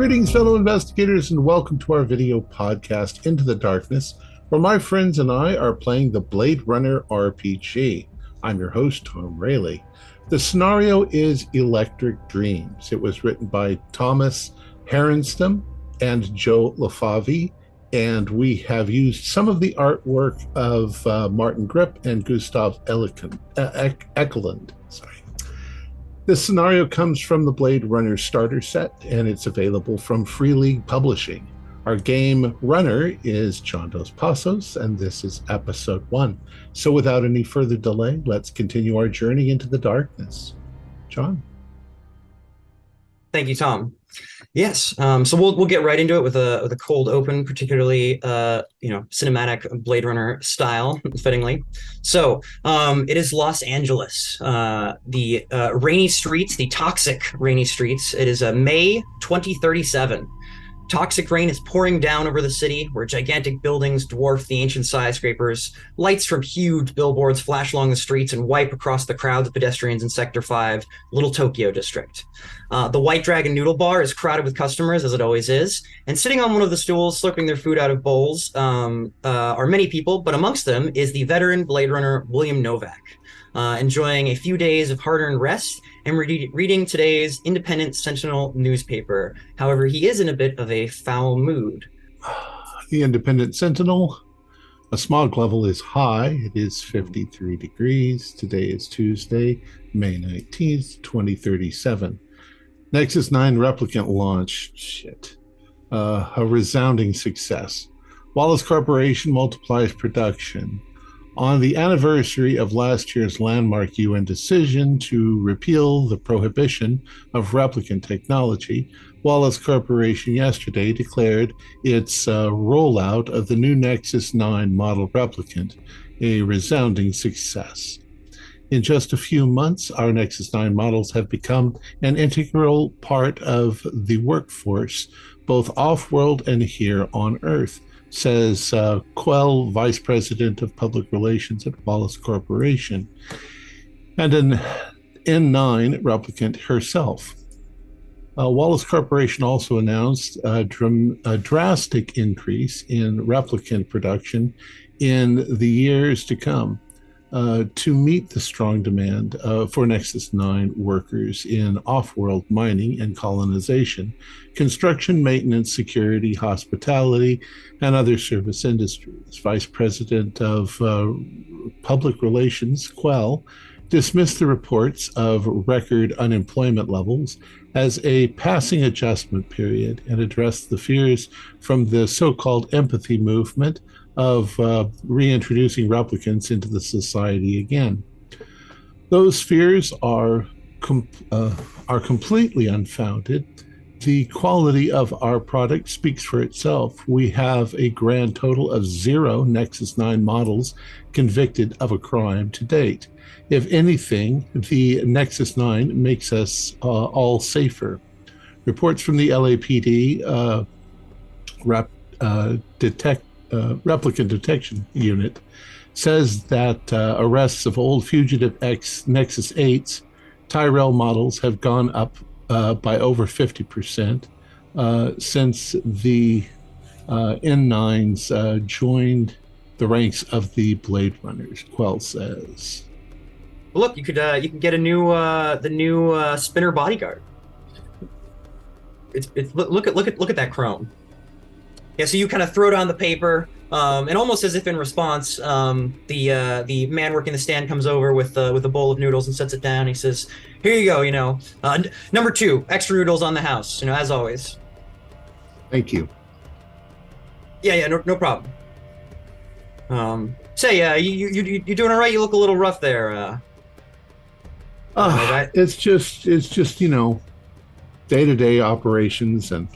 Greetings, fellow investigators, and welcome to our video podcast, Into the Darkness, where my friends and I are playing the Blade Runner RPG. I'm your host, Thom Raley. The scenario is Electric Dreams. It was written by Tomas, Härenstam, and Joe LeFavi, and we have used some of the artwork of Martin Grip and Gustaf Ekelund. This scenario comes from the Blade Runner starter set, and it's available from Free League Publishing. Our game runner is John Dos Passos, and this is episode 1. So without any further delay, let's continue our journey into the darkness. John? Thank you, Thom. Yes, so we'll get right into it with a cold open, particularly cinematic Blade Runner style, fittingly. So it is Los Angeles, the rainy streets, the toxic rainy streets. It is May 2037. Toxic rain is pouring down over the city, where gigantic buildings dwarf the ancient skyscrapers. Lights from huge billboards flash along the streets and wipe across the crowds of pedestrians in Sector 5, Little Tokyo District. The White Dragon Noodle Bar is crowded with customers, as it always is, and sitting on one of the stools, slurping their food out of bowls, are many people, but amongst them is the veteran Blade Runner William Novak, enjoying a few days of hard-earned rest and reading today's Independent Sentinel newspaper. However, he is in a bit of a foul mood. The Independent Sentinel, a smog level is high. It is 53 degrees. Today is Tuesday, May 19th, 2037. Nexus 9 replicant launch. A resounding success. Wallace Corporation multiplies production. On the anniversary of last year's landmark UN decision to repeal the prohibition of replicant technology, Wallace Corporation yesterday declared its rollout of the new Nexus 9 model replicant a resounding success. In just a few months, our Nexus 9 models have become an integral part of the workforce, both off-world and here on Earth, says Quell, Vice President of Public Relations at Wallace Corporation, and an N9 replicant herself. Wallace Corporation also announced a drastic increase in replicant production in the years to come to meet the strong demand for Nexus 9 workers in off-world mining and colonization, construction, maintenance, security, hospitality, and other service industries. Vice President of Public Relations, Quell, dismissed the reports of record unemployment levels as a passing adjustment period and addressed the fears from the so-called empathy movement of reintroducing replicants into the society again. Those fears are completely unfounded. The quality of our product speaks for itself. We have a grand total of 0 Nexus 9 models convicted of a crime to date. If anything, the Nexus 9 makes us all safer. Reports from the LAPD Replicant Detection Unit says that arrests of old fugitive Nexus 8s Tyrell models have gone up by over 50% since the N9s joined the ranks of the Blade Runners, Quell says. Look, you can get a new the new spinner bodyguard. Look at that chrome. Yeah, so you kind of throw down the paper, and almost as if in response, the man working the stand comes over with a bowl of noodles and sets it down. He says, "Here you go. Number 2, extra noodles on the house. As always." Thank you. Yeah, no problem. Say, you doing all right? You look a little rough there. It's just day-to-day operations, and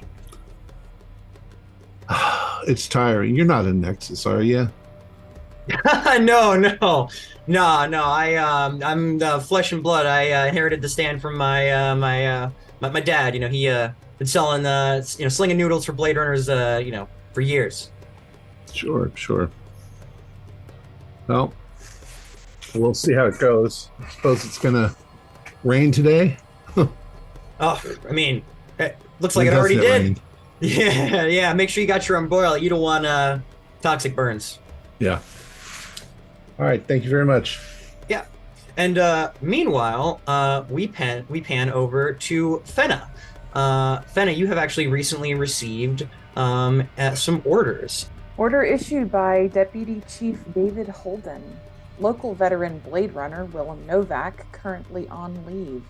it's tiring. You're not in Nexus, are you? No. I'm flesh and blood. I inherited the stand from my dad. He been selling slinging noodles for Blade Runners for years. Sure. Well, we'll see how it goes. I suppose it's gonna rain today. Oh, I mean, Looks like When it already doesn't it did. rain? Yeah, yeah. Make sure you got your umbrella. You don't want toxic burns. Yeah. All right. Thank you very much. Yeah. And meanwhile, we pan over to Fenna. Fenna, you have actually recently received some orders. Order issued by Deputy Chief David Holden. Local veteran Blade Runner Willem Novak, currently on leave.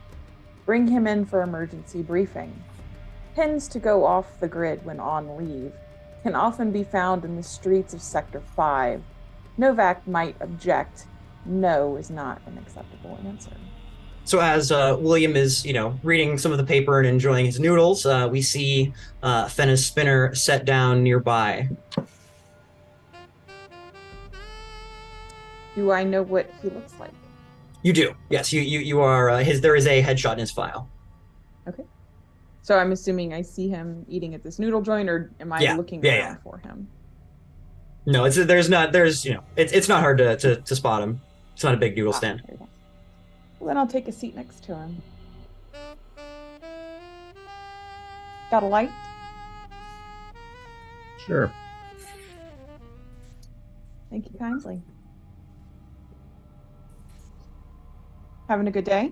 Bring him in for emergency briefing. Tends to go off the grid when on leave. Can often be found in the streets of Sector 5. Novak might object. No is not an acceptable answer. So as William is, reading some of the paper and enjoying his noodles, we see Fenna's spinner set down nearby. Do I know what he looks like? You do, yes. You are his. There is a headshot in his file. Okay. So I'm assuming I see him eating at this noodle joint, or am I looking around for him? No, it's not hard to spot him. It's not a big noodle stand. Well, then I'll take a seat next to him. Got a light? Sure. Thank you kindly. Having a good day?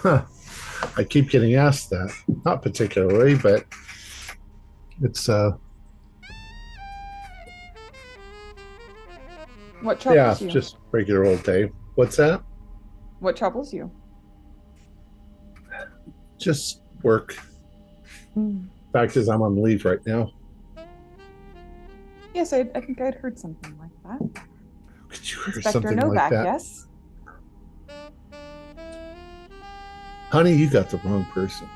I keep getting asked that. Not particularly, but it's What troubles you? just regular old day. What's that? What troubles you? Just work. Fact is, I'm on leave right now. Yes, I think I'd heard something like that. Could you hear Inspector something Novak, like that? yes? Honey, you got the wrong person.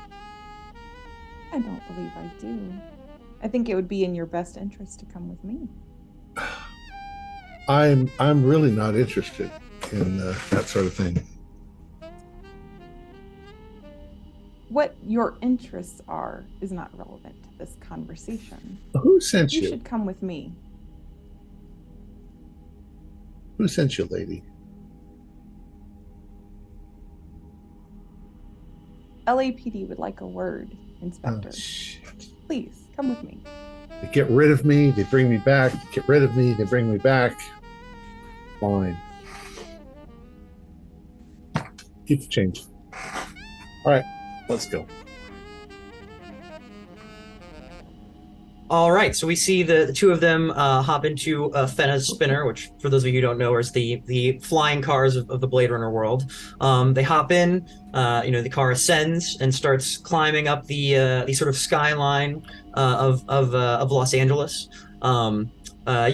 I don't believe I do. I think it would be in your best interest to come with me. I'm really not interested in that sort of thing. What your interests are is not relevant to this conversation. Who sent you? You should come with me. Who sent you, lady? LAPD would like a word, Inspector. Oh, shit. Please, come with me. They get rid of me, they bring me back. They get rid of me, they bring me back. Fine. Keep the change. All right, let's go. All right, so we see the two of them hop into Fenna's spinner, which, for those of you who don't know, is the flying cars of the Blade Runner world. They hop in, the car ascends and starts climbing up the sort of skyline of Los Angeles. You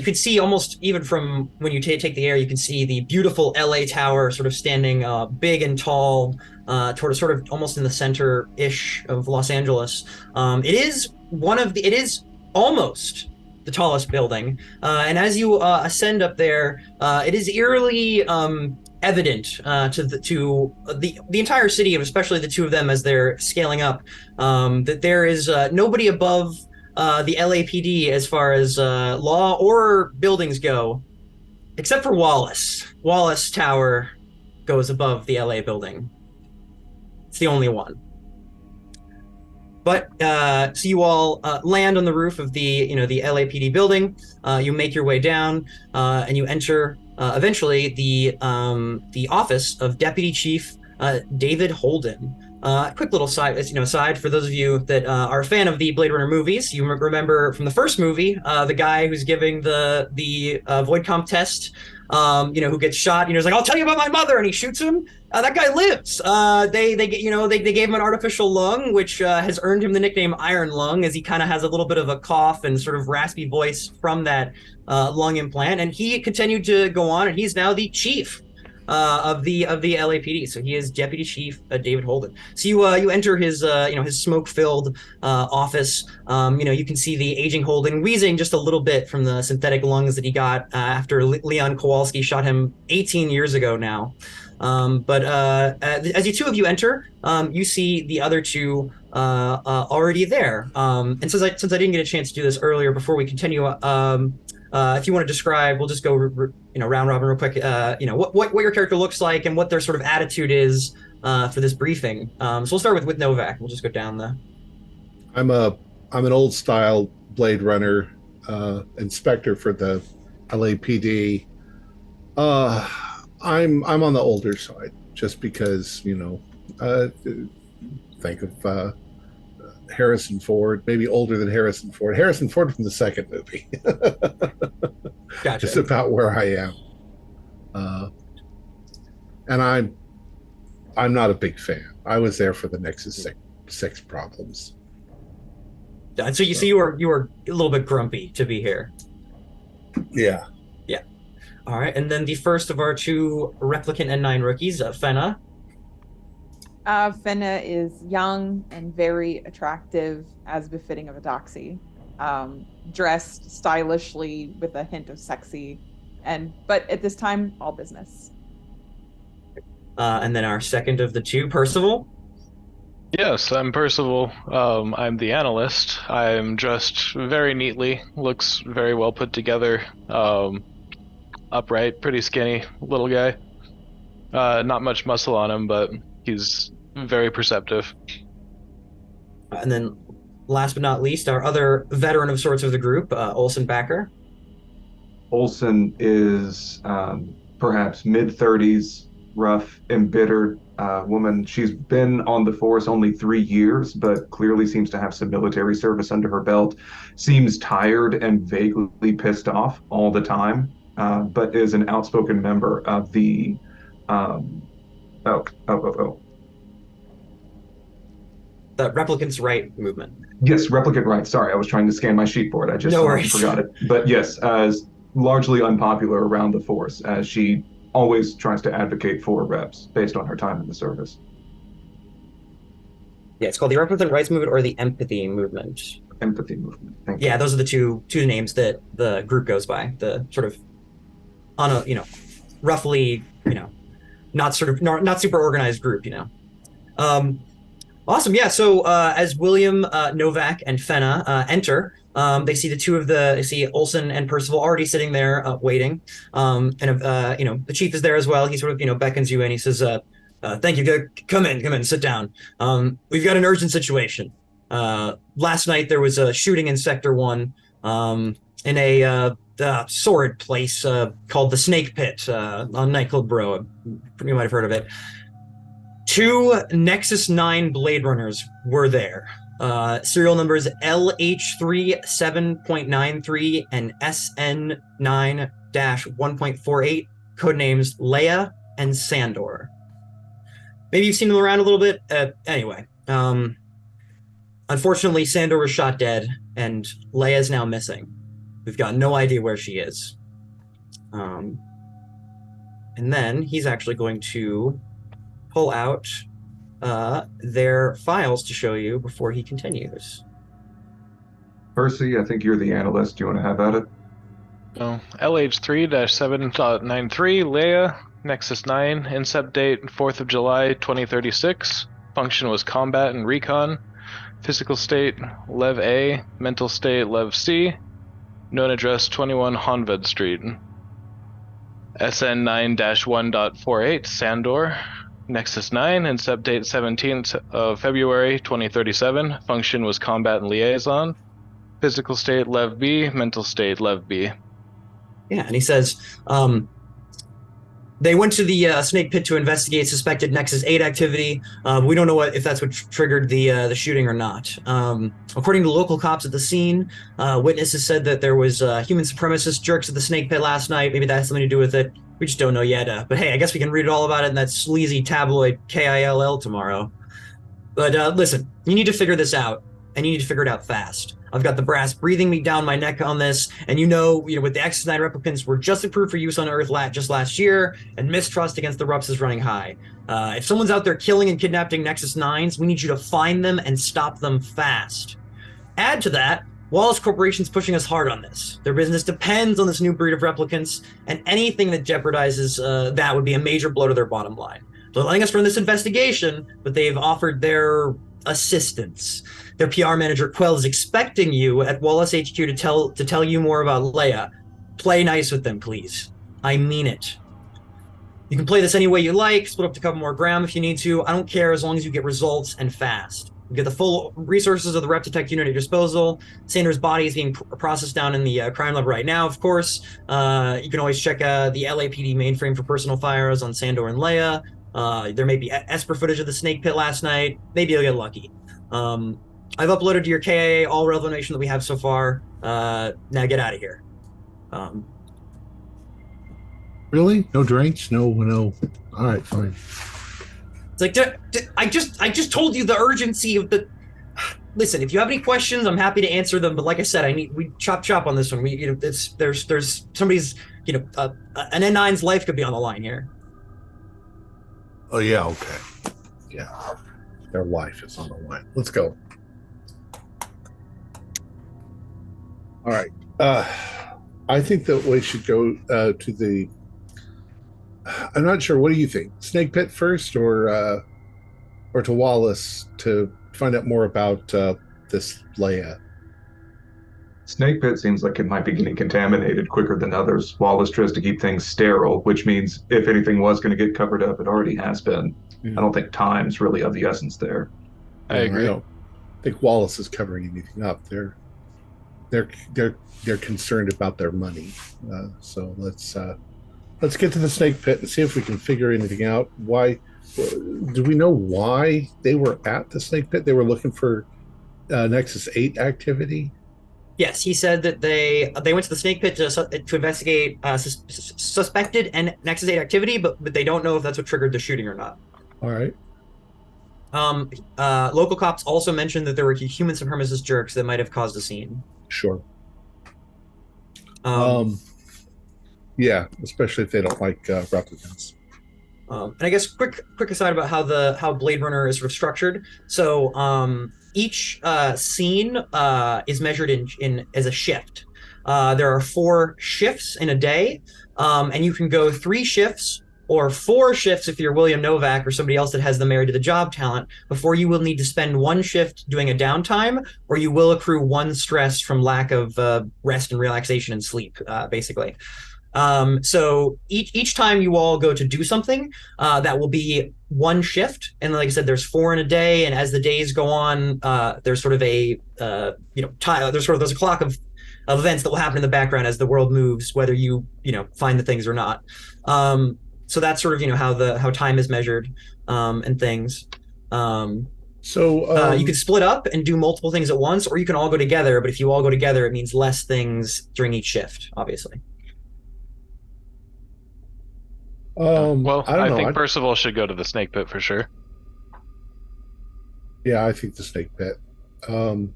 can see almost even from when you take the air, you can see the beautiful LA Tower sort of standing big and tall, sort of almost in the center-ish of Los Angeles. It is almost the tallest building, and as you ascend up there, it is eerily evident to the entire city, and especially the two of them as they're scaling up, that there is nobody above the LAPD as far as law or buildings go, except for Wallace. Wallace Tower goes above the LA building. It's the only one. But so you all land on the roof of the LAPD building. You make your way down, and you enter eventually the office of Deputy Chief David Holden. Quick little aside for those of you that are a fan of the Blade Runner movies. You remember from the first movie, the guy who's giving the void comp test, who gets shot. He's like, "I'll tell you about my mother," and he shoots him. That guy lives. They gave him an artificial lung, which has earned him the nickname Iron Lung, as he kind of has a little bit of a cough and sort of raspy voice from that lung implant. And he continued to go on, and he's now the chief of the LAPD. So he is Deputy Chief David Holden. So you enter his his smoke-filled office. You can see the aging Holden wheezing just a little bit from the synthetic lungs that he got after Leon Kowalski shot him 18 years ago now. But as you two of you enter, you see the other two already there. And since I didn't get a chance to do this earlier, before we continue, if you want to describe, we'll just go round robin real quick. What your character looks like and what their sort of attitude is for this briefing. So we'll start with Novak. We'll just go down the I'm an old style Blade Runner inspector for the LAPD. I'm on the older side just because think of Harrison Ford, maybe older than Harrison Ford. Harrison Ford from the second movie. Gotcha. Just about where I am, and I'm not a big fan. I was there for the Nexus 6 problems. So you were a little bit grumpy to be here. Yeah. Yeah. All right, and then the first of our two replicant N9 rookies, Fenna. Fenna is young and very attractive, as befitting of a doxy. Dressed stylishly with a hint of sexy, but at this time, all business. And then our second of the two, Percival. Yes, I'm Percival. I'm the analyst. I'm dressed very neatly, looks very well put together, upright, pretty skinny little guy. Not much muscle on him, but he's very perceptive. And then last but not least, our other veteran of sorts of the group, Olson Backer. Olson is perhaps mid-30s, rough, embittered woman. She's been on the force only 3 years, but clearly seems to have some military service under her belt. Seems tired and vaguely pissed off all the time, but is an outspoken member of the The Replicants' Right movement. Yes, Replicant Right. Sorry, I was trying to scan my sheet board. I just forgot it. But yes, is largely unpopular around the force, as she always tries to advocate for reps based on her time in the service. Yeah, it's called the Replicant Rights Movement or the Empathy Movement. Empathy Movement. Thank you. Yeah, those are the two names that the group goes by. The sort of on a roughly not super organized group. Awesome. Yeah. So as William, Novak, and Fenna enter, they see they see Olson and Percival already sitting there waiting. The chief is there as well. He sort of beckons you in. He says, "Thank you. Come in. Sit down. We've got an urgent situation. Last night there was a shooting in Sector 1 in a sordid place called the Snake Pit on Nightclub Row. You might have heard of it. 2 Nexus 9 Blade Runners were there. Serial numbers LH37.93 and SN9-1.48, codenames Leia and Sandor. Maybe you've seen them around a little bit. Anyway, unfortunately, Sandor was shot dead, and Leia is now missing. We've got no idea where she is. And then he's actually going to pull out their files to show you before he continues. Percy, I think you're the analyst. Do you want to have at it? LH3-7.93, Leia, Nexus 9, incept date 4th of July 2036. Function was combat and recon. Physical state, Lev A. Mental state, Lev C. Known address 21 Honved Street. SN 9-1.48, Sandor. Nexus 9, incept date 17th of February 2037. Function was combat and liaison. Physical state, Lev B. Mental state, Lev B. Yeah, and he says, they went to the Snake Pit to investigate suspected Nexus 8 activity. We don't know if that's what triggered the shooting or not. According to local cops at the scene, witnesses said that there was human supremacist jerks at the Snake Pit last night. Maybe that has something to do with it. We just don't know yet. But hey, I guess we can read all about it in that sleazy tabloid KILL tomorrow. But listen, you need to figure this out, and you need to figure it out fast. I've got the brass breathing me down my neck on this, and with the X9 replicants, we're just approved for use on Earth just last year, and mistrust against the Rups is running high. If someone's out there killing and kidnapping Nexus 9s, we need you to find them and stop them fast. Add to that, Wallace Corporation's pushing us hard on this. Their business depends on this new breed of replicants, and anything that jeopardizes that would be a major blow to their bottom line. They're letting us run this investigation, but they've offered their assistance. Their PR manager, Quell, is expecting you at Wallace HQ to tell you more about Leia. Play nice with them, please. I mean it. You can play this any way you like, split up to cover more ground if you need to. I don't care as long as you get results and fast. You get the full resources of the rep detect unit at your disposal. Sanders' body is being processed down in the crime lab right now, of course. You can always check the LAPD mainframe for personal files on Sandor and Leia. There may be Esper footage of the snake pit last night. Maybe you'll get lucky. I've uploaded to your KIA all relevant information that we have so far. Now get out of here. Really? No drinks? No. All right, fine. It's like, I just told you the urgency of the. Listen, if you have any questions, I'm happy to answer them. But like I said, we chop on this one. There's somebody's, an N9's life could be on the line here. Oh yeah, okay. Yeah, their life is on the line. Let's go. All right. I think that we should go to the. I'm not sure. What do you think? Snake Pit first, or to Wallace to find out more about this Leia? Snake Pit seems like it might be getting contaminated quicker than others. Wallace tries to keep things sterile, which means if anything was going to get covered up, it already has been. I don't think time's really of the essence there. I agree. I don't think Wallace is covering anything up. They're concerned about their money. So let's get to the Snake Pit and see if we can figure anything out. Why? Do we know why they were at the Snake Pit? They were looking for Nexus 8 activity. Yes, he said that they went to the Snake Pit to investigate suspected and Nexus 8 activity, but they don't know if that's what triggered the shooting or not. All right. Local cops also mentioned that there were human supremacist jerks that might have caused a scene. Sure. Yeah, especially if they don't like replicants. And I guess quick aside about how Blade Runner is sort of structured. So each scene is measured in as a shift. There are 4 shifts in a day, and you can go 3 shifts or 4 shifts if you're William Novak or somebody else that has the married to the job talent before you will need to spend 1 shift doing a downtime, or you will accrue 1 stress from lack of rest and relaxation and sleep, basically. So each time you all go to do something, that will be 1 shift. And like I said, there's 4 in a day. And as the days go on, there's sort of a, there's a clock of events that will happen in the background as the world moves, whether you find the things or not. So that's sort of, how time is measured, and things. So you could split up and do multiple things at once, or you can all go together. But if you all go together, it means less things during each shift, obviously. Well, I think Percival should go to the Snake Pit for sure. Yeah, I think the Snake Pit. Do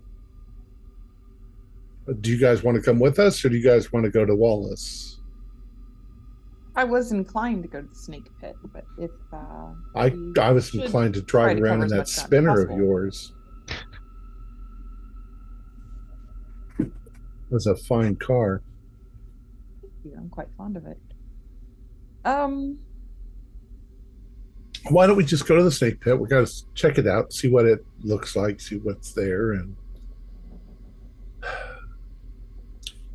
you guys want to come with us, or do you guys want to go to Wallace? I was inclined to go to the Snake Pit, but if I was inclined to drive around in that spinner of yours. It was a fine car. I'm quite fond of it. Why don't we just go to the Snake Pit? We got to check it out, see what it looks like, see what's there, and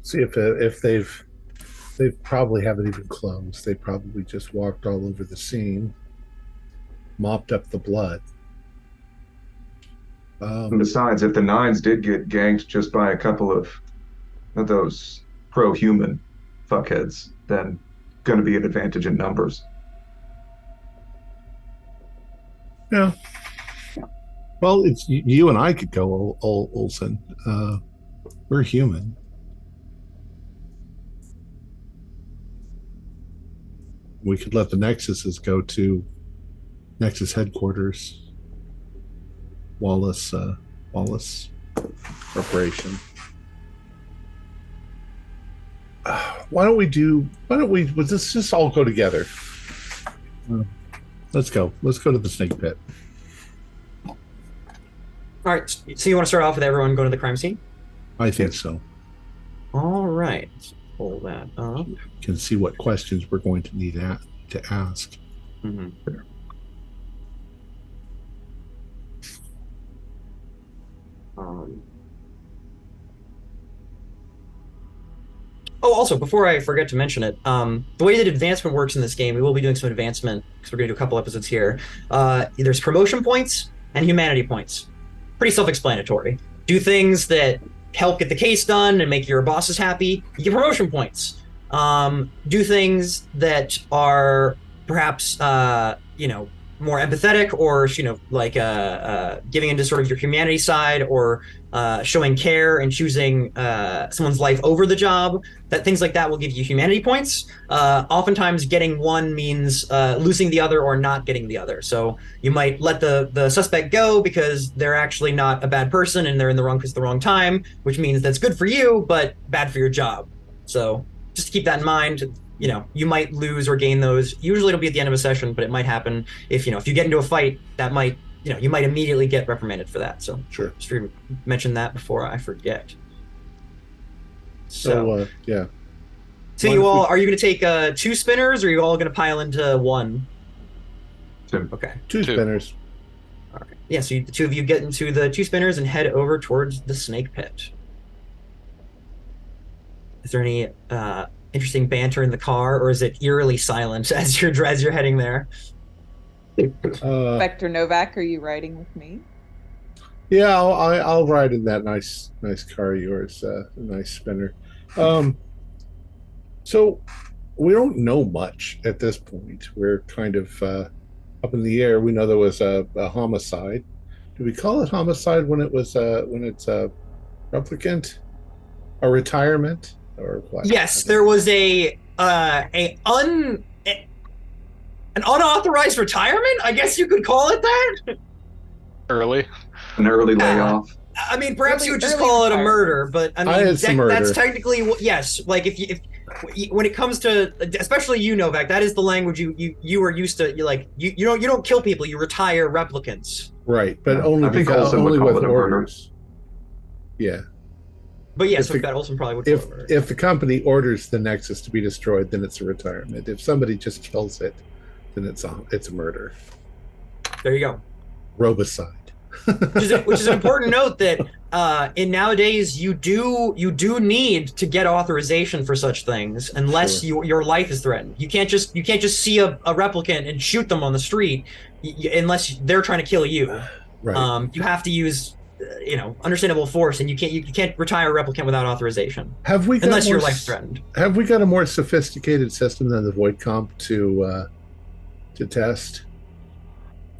see if they've probably haven't even closed. They probably just walked all over the scene, mopped up the blood. And besides, if the Nines did get ganked just by a couple of those pro-human fuckheads, then going to be an advantage in numbers. Yeah. Well, it's you and I could go, Olsen. We're human. We could let the Nexuses go to Nexus headquarters. Wallace Corporation. Let's just all go together. Let's go to the Snake Pit. All right, so you want to start off with everyone going to the crime scene? I think so. All right, let's pull that up. You can see what questions we're going to need to ask. Mm-hmm. Also, before I forget to mention it, the way that advancement works in this game, we will be doing some advancement because we're going to do a couple episodes here. There's promotion points and humanity points. pretty self-explanatory. Do things that help get the case done and make your bosses happy, you get promotion points. Do things that are perhaps more empathetic, or giving into sort of your humanity side, or showing care and choosing someone's life over the job. That things like that will give you humanity points. Oftentimes getting one means losing the other or not getting the other. So you might let the suspect go because they're actually not a bad person and they're in the wrong place at the wrong time, which means that's good for you but bad for your job. So just keep that in mind. You might lose or gain those. Usually it'll be at the end of a session, but it might happen if you get into a fight, that might, you might immediately get reprimanded for that. So sure, just to mention that before I forget. So yeah. So you all, are you going to take 2 spinners, or are you all going to pile into 1? 2. Okay. 2 spinners. All right. Yeah, so the 2 of you get into the 2 spinners and head over towards the snake pit. Is there any interesting banter in the car, or is it eerily silent as you're heading there? Spectre Novak, are you riding with me? Yeah, I'll ride in that nice car of yours, a nice spinner. So we don't know much at this point. We're kind of up in the air. We know there was a homicide. Do we call it homicide when it's a replicant, a retirement, or what? Yes, there was an unauthorized retirement, I guess you could call it that. An early layoff. I mean, perhaps you would just call it a murder, but I mean, that's technically yes. Like if when it comes to, especially you, Novak, that is the language you are used to. You don't kill people, you retire replicants. Right, but only with orders. Yeah. But yes, that Olsen probably would. If the company orders the Nexus to be destroyed, then it's a retirement. If somebody just kills it, then it's a murder. There you go. Robicide. which is an important note that in nowadays you do need to get authorization for such things unless your life is threatened. You can't just see a replicant and shoot them on the street unless they're trying to kill you. Right. You have to use understandable force, and you can't retire a replicant without authorization. Unless your life's threatened. Have we got a more sophisticated system than the Void Comp to test?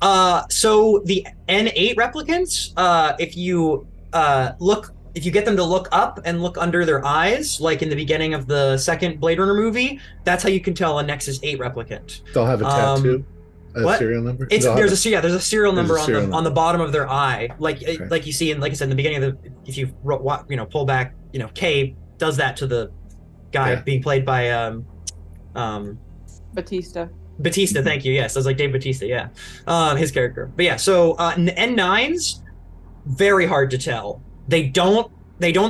So the N8 replicants, if you get them to look up and look under their eyes, like in the beginning of the second Blade Runner movie, that's how you can tell a Nexus 8 replicant. They'll have a tattoo, serial number. There's a serial number on the bottom of their eye, like you see in, like I said, in the beginning of if you pull back, K does that to the guy being played by Batista. Batista, thank you. Yes, I was like Dave Batista. Yeah, his character. But yeah, so N9s, very hard to tell. They don't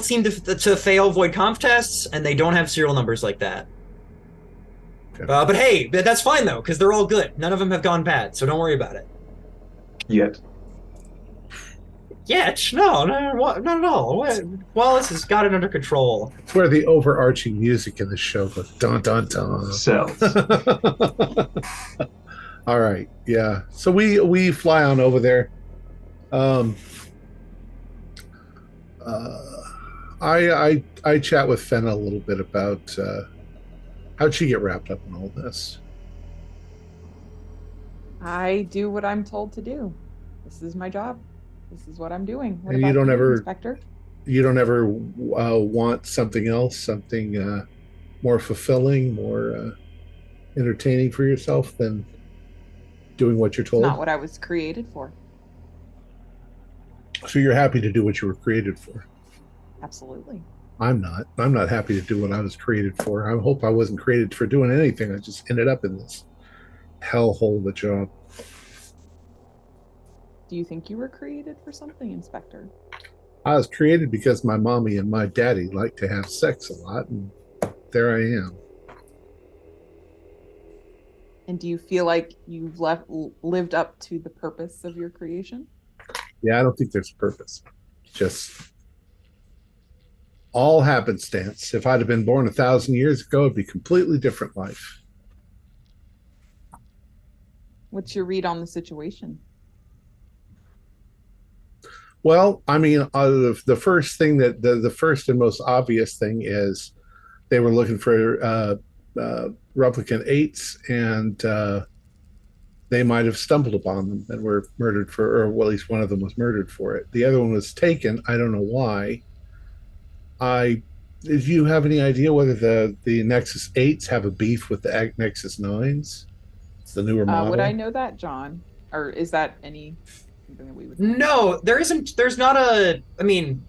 seem to fail Void Conf tests, and they don't have serial numbers like that. Okay. But hey, that's fine though, because they're all good. None of them have gone bad, so don't worry about it. Yet. No, not at all. Wallace has got it under control. It's where the overarching music in the show goes dun dun dun. Cells. All right, yeah. So we fly on over there. I chat with Fenna a little bit about how'd she get wrapped up in all this. I do what I'm told to do. This is my job. This is what I'm doing. What and about you don't ever, Inspector? You don't ever want something else, something more fulfilling, more entertaining for yourself than doing what you're told? It's not what I was created for. So you're happy to do what you were created for? Absolutely. I'm not. I'm not happy to do what I was created for. I hope I wasn't created for doing anything. I just ended up in this hellhole of a job. Do you think you were created for something, Inspector? I was created because my mommy and my daddy like to have sex a lot, and there I am. And do you feel like you've lived up to the purpose of your creation? Yeah, I don't think there's a purpose. Just all happenstance. If I'd have been born 1,000 years ago, it'd be a completely different life. What's your read on the situation? Well, I mean, the first thing that the first and most obvious thing is they were looking for replicant eights, and they might have stumbled upon them and were murdered for, or well, at least one of them was murdered for it. The other one was taken. I don't know why. I Did you have any idea whether the Nexus eights have a beef with the Nexus nines? It's the newer model. Would I know that, John? Or is that any something that we would know? No, there isn't. There's not a. I mean,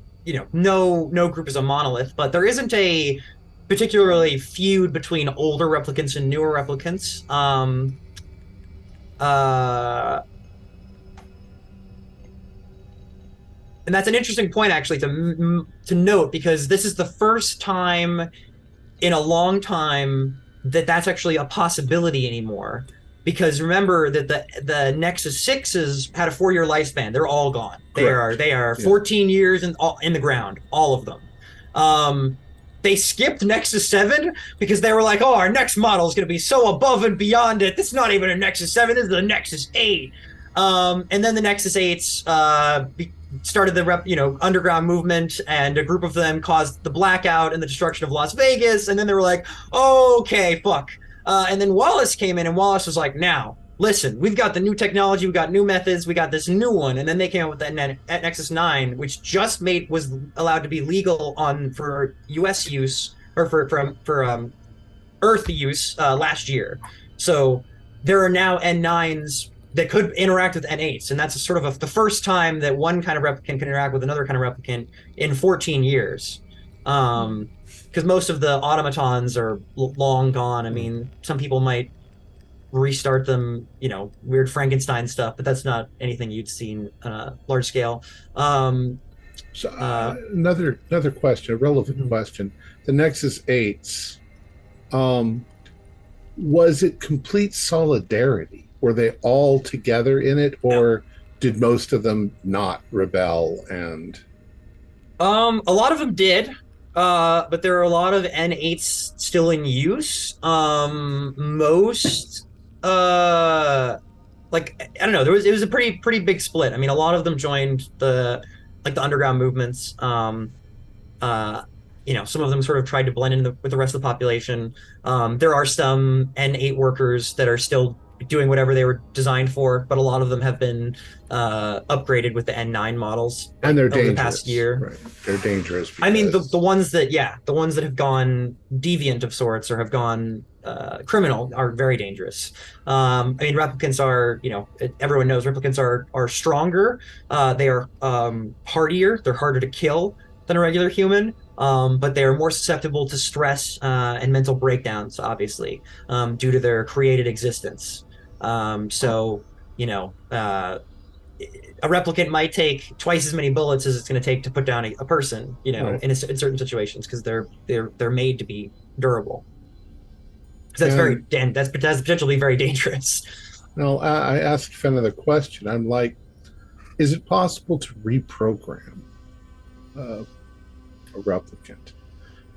no group is a monolith, but there isn't a particularly feud between older replicants and newer replicants. And that's an interesting point, actually, to note, because this is the first time in a long time that that's actually a possibility anymore. Because remember that the Nexus 6s had a 4-year lifespan. They're all gone. They are 14 years in the ground, all of them. They skipped Nexus 7 because they were like, oh, our next model is going to be so above and beyond it. This is not even a Nexus 7. This is a Nexus 8. And then the Nexus 8s started the underground movement, and a group of them caused the blackout and the destruction of Las Vegas. And then they were like, okay, fuck. And then Wallace came in, and Wallace was like, now, listen, we've got the new technology, we've got new methods, we got this new one. And then they came out with that Nexus 9, which just was allowed to be legal for US use, or for Earth use last year. So there are now N9s that could interact with N8s, and that's sort of the first time that one kind of replicant can interact with another kind of replicant in 14 years. Because most of the automatons are long gone. I mean, some people might restart them, weird Frankenstein stuff, but that's not anything you'd seen large scale. Another question, a relevant question. The Nexus 8s, was it complete solidarity? Were they all together in it, or did most of them not rebel? And a lot of them did. But there are a lot of N8s still in use. Most, I don't know. It was a pretty big split. I mean, a lot of them joined the underground movements. Some of them sort of tried to blend in with the rest of the population. There are some N8 workers that are still doing whatever they were designed for, but a lot of them have been upgraded with the N9 models, and they're over dangerous. The past year. Right. They're dangerous. I mean, the ones that have gone deviant of sorts or have gone criminal are very dangerous. I mean, replicants are, everyone knows replicants are stronger. They are hardier. They're harder to kill than a regular human. But they are more susceptible to stress and mental breakdowns, obviously, due to their created existence. A replicant might take twice as many bullets as it's going to take to put down a person, Right. in certain situations, because they're made to be durable. Because that's potentially very very dangerous. No, I asked Finn another question. I'm like, is it possible to reprogram a replicant?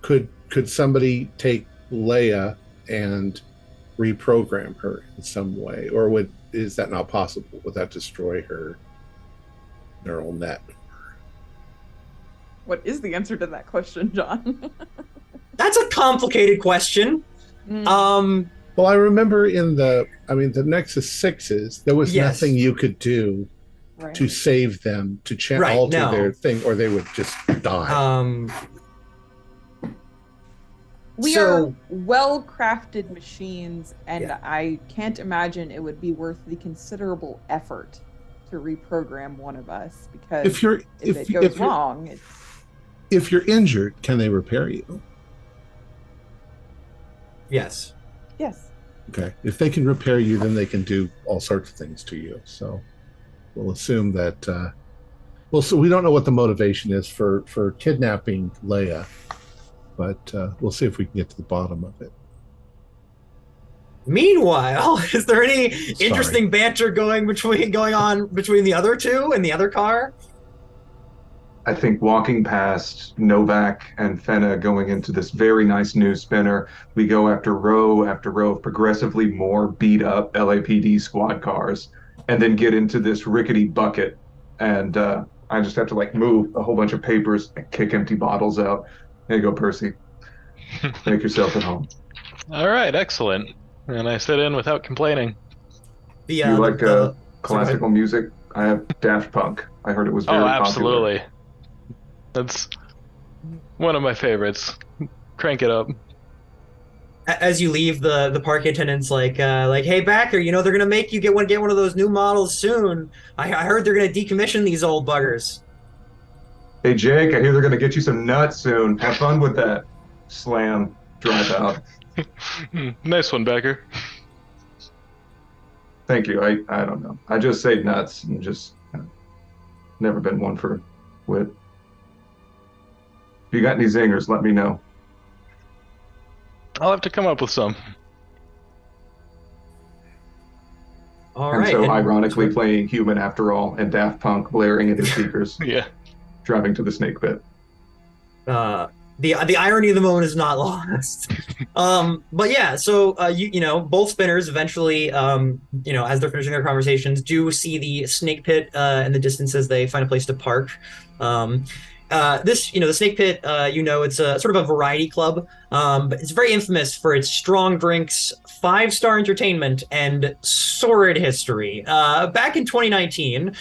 Could somebody take Leia and reprogram her in some way, or is that not possible? Would that destroy her neural net? What is the answer to that question, John? That's a complicated question. Well, I remember the Nexus 6s, there was nothing you could do to save them, to alter their thing, or they would just die. We are well-crafted machines, and I can't imagine it would be worth the considerable effort to reprogram one of us, because if it goes wrong, if you're injured, can they repair you? Yes. Okay. If they can repair you, then they can do all sorts of things to you. So we'll assume that. So we don't know what the motivation is for kidnapping Leia, but we'll see if we can get to the bottom of it. Meanwhile, is there any interesting banter going on between the other two and the other car? I think walking past Novak and Fenna going into this very nice new spinner, we go after row of progressively more beat up LAPD squad cars, and then get into this rickety bucket and I just have to like move a whole bunch of papers and kick empty bottles out. There you go, Percy. Make yourself at home. All right, excellent. And I sit in without complaining. Do you like classical music? I have Daft Punk. I heard it was very absolutely. popular. That's one of my favorites. Crank it up. As you leave, the park attendant's like, hey, Backer, you know they're gonna make you get one of those new models soon. I heard they're gonna decommission these old buggers. Hey, Jake, I hear they're gonna get you some nuts soon. Have fun with that. Slam. Drive out. Nice one, Becker. Thank you. I don't know. I just say nuts and just never been one for wit. If you got any zingers, let me know. I'll have to come up with some. All and right. so, ironically, playing Human After All and Daft Punk blaring at his speakers. Yeah. Driving to the snake pit. The irony of the moment is not lost. But yeah, so you know, both spinners eventually, you know, as they're finishing their conversations, do see the snake pit in the distance as they find a place to park. This, you know, the Snake Pit, you know, it's a sort of a variety club, but it's very infamous for its strong drinks, 5-star entertainment, and sordid history. Back in 2019,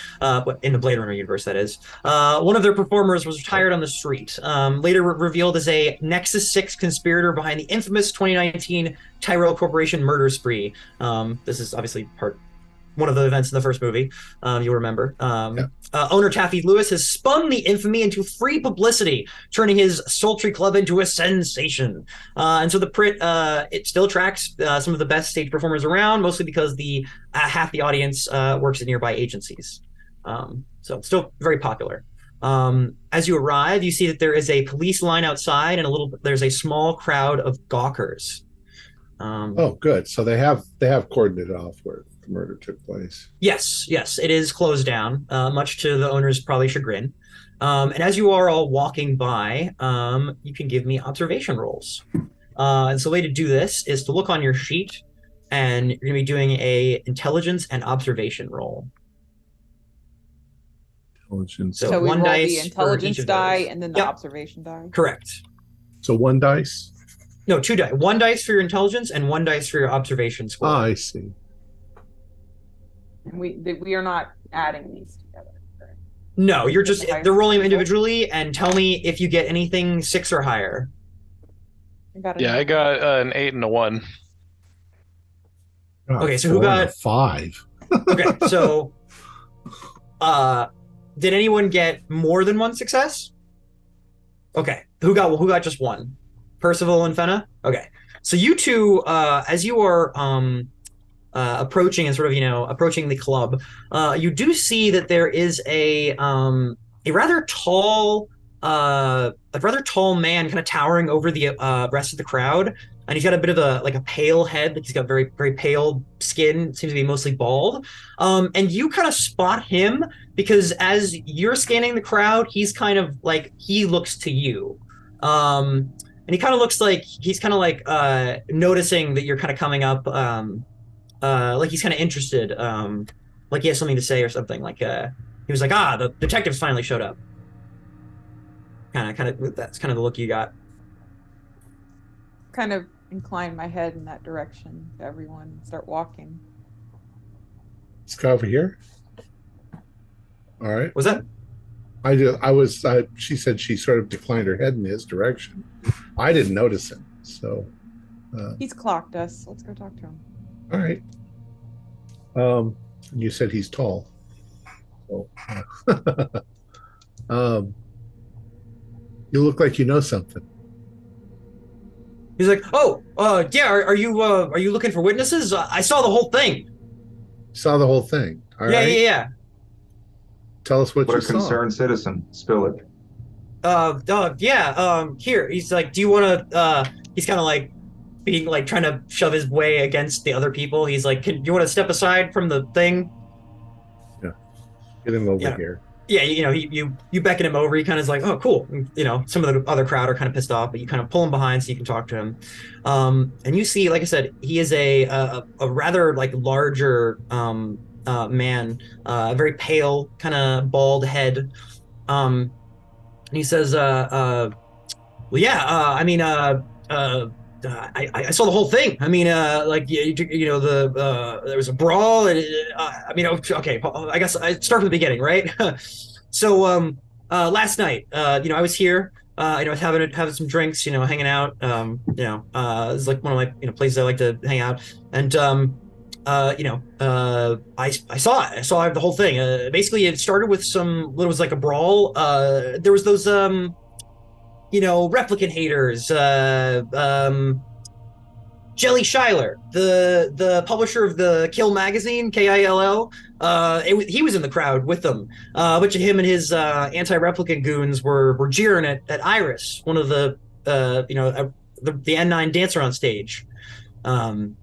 in the Blade Runner universe, that is, one of their performers was retired on the street, later revealed as a Nexus 6 conspirator behind the infamous 2019 Tyrell Corporation murder spree. This is obviously one of the events in the first movie, you'll remember. Owner Taffy Lewis has spun the infamy into free publicity, turning his sultry club into a sensation. And so the Prit, it still attracts some of the best stage performers around, mostly because half the audience works at nearby agencies. So it's still very popular. As you arrive, you see that there is a police line outside, and there's a small crowd of gawkers. Oh, good. So they have coordinated off where the murder took place. Yes, it is closed down, much to the owner's probably chagrin. And as you are all walking by, you can give me observation rolls. And so the way to do this is to look on your sheet, and you're going to be doing a intelligence and observation roll. Intelligence. So we one roll dice the intelligence for each of die those. and then the Yep. observation die. Correct. So 1 dice? No, 2 dice. 1 dice for your intelligence and 1 dice for your observation score. I see. And we are not adding these together. Correct? No, you're just they're rolling them Okay. individually, and tell me if you get anything 6 or higher. I got an 8 and a 1. Okay, so who 4 and got- a 5? Okay, so did anyone get more than 1 success? Okay, who got just 1? Percival and Fenna? Okay, so you two, as you are approaching and sort of, you know, approaching the club, you do see that there is a rather tall man kind of towering over the rest of the crowd, and he's got a bit of a pale head. Like he's got very, very pale skin, seems to be mostly bald. And you kind of spot him because as you're scanning the crowd, he's kind of like, he looks to you. And he kind of looks like he's kind of like noticing that you're kind of coming up, like he's kind of interested, like he has something to say or something. Like he was like, the detectives finally showed up. Kind of that's kind of the look you got. Kind of incline my head in that direction to everyone. Start walking. Let's go over here. All right. Was that? She said she sort of declined her head in his direction. I didn't notice him. So. He's clocked us. Let's go talk to him. All right. You said he's tall. So, you look like you know something. He's like, yeah. Are you looking for witnesses? I saw the whole thing. Saw the whole thing. All right. Yeah. Tell us what What you a saw. concerned citizen. Spill it. Here. He's like, do you want to? He's kind of like being like trying to shove his way against the other people. He's like, do you want to step aside from the thing? Yeah. Get him over here. Yeah, you know, you beckon him over. He kind of is like, oh, cool. You know, some of the other crowd are kind of pissed off, but you kind of pull him behind so you can talk to him. And you see, like I said, he is a rather like larger man, a very pale, kind of bald head. And he says, well, yeah, I mean, I saw the whole thing. I mean, like there was a brawl. And, I mean, okay, I guess I start from the beginning, right? So last night, I was here. I was having some drinks, hanging out. It's like one of my places I like to hang out. And I saw it. I saw the whole thing. Basically, it started with it was like a brawl. There was those replicant haters. Jelly Schuyler, the publisher of the Kill magazine, Kill. He was in the crowd with them. A bunch of him and his anti-replicant goons were jeering at Iris, one of the N9 dancer on stage. And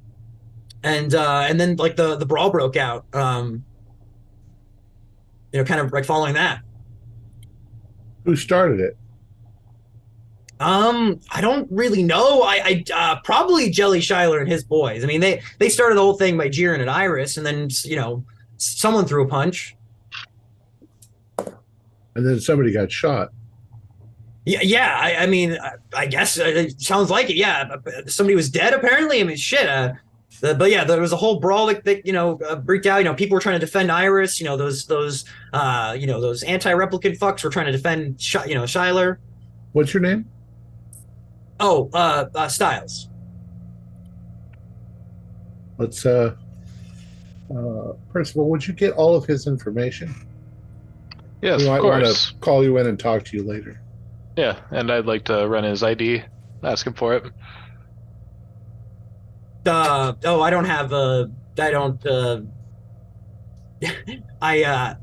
then like the brawl broke out. Kind of like following that. Who started it? I don't really know. I probably Jelly Schuyler and his boys. I mean, they started the whole thing by jeering at Iris, and then someone threw a punch, and then somebody got shot. Yeah. I mean, I guess it sounds like it. Yeah, somebody was dead apparently. I mean, shit. But yeah, there was a whole brawl that breaked out. People were trying to defend Iris. Those anti-replicant fucks were trying to defend Schuyler. What's your name? Oh, Styles. Let's first of all, would you get all of his information? Yes, we might of course. Want to call you in and talk to you later. Yeah, and I'd like to run his ID, ask him for it. I don't have I don't I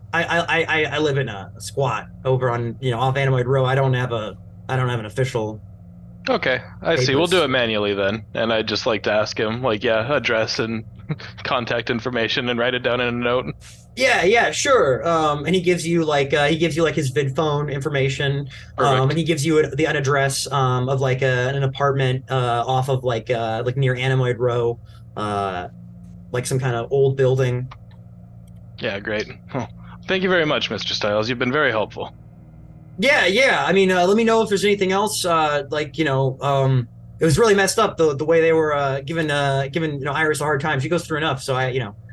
live in a squat over on off Animoid Row. I don't have an official. Okay, I see. We'll do it manually then. And I'd just like to ask him, address and contact information and write it down in a note. Yeah, sure. And he gives you his vid phone information. And he gives you an address of an apartment off of like near Animoid Row, like some kind of old building. Yeah, great. Thank you very much, Mr. Styles. You've been very helpful. Yeah. I mean, let me know if there's anything else. It was really messed up the way they were giving Iris a hard time. She goes through enough, so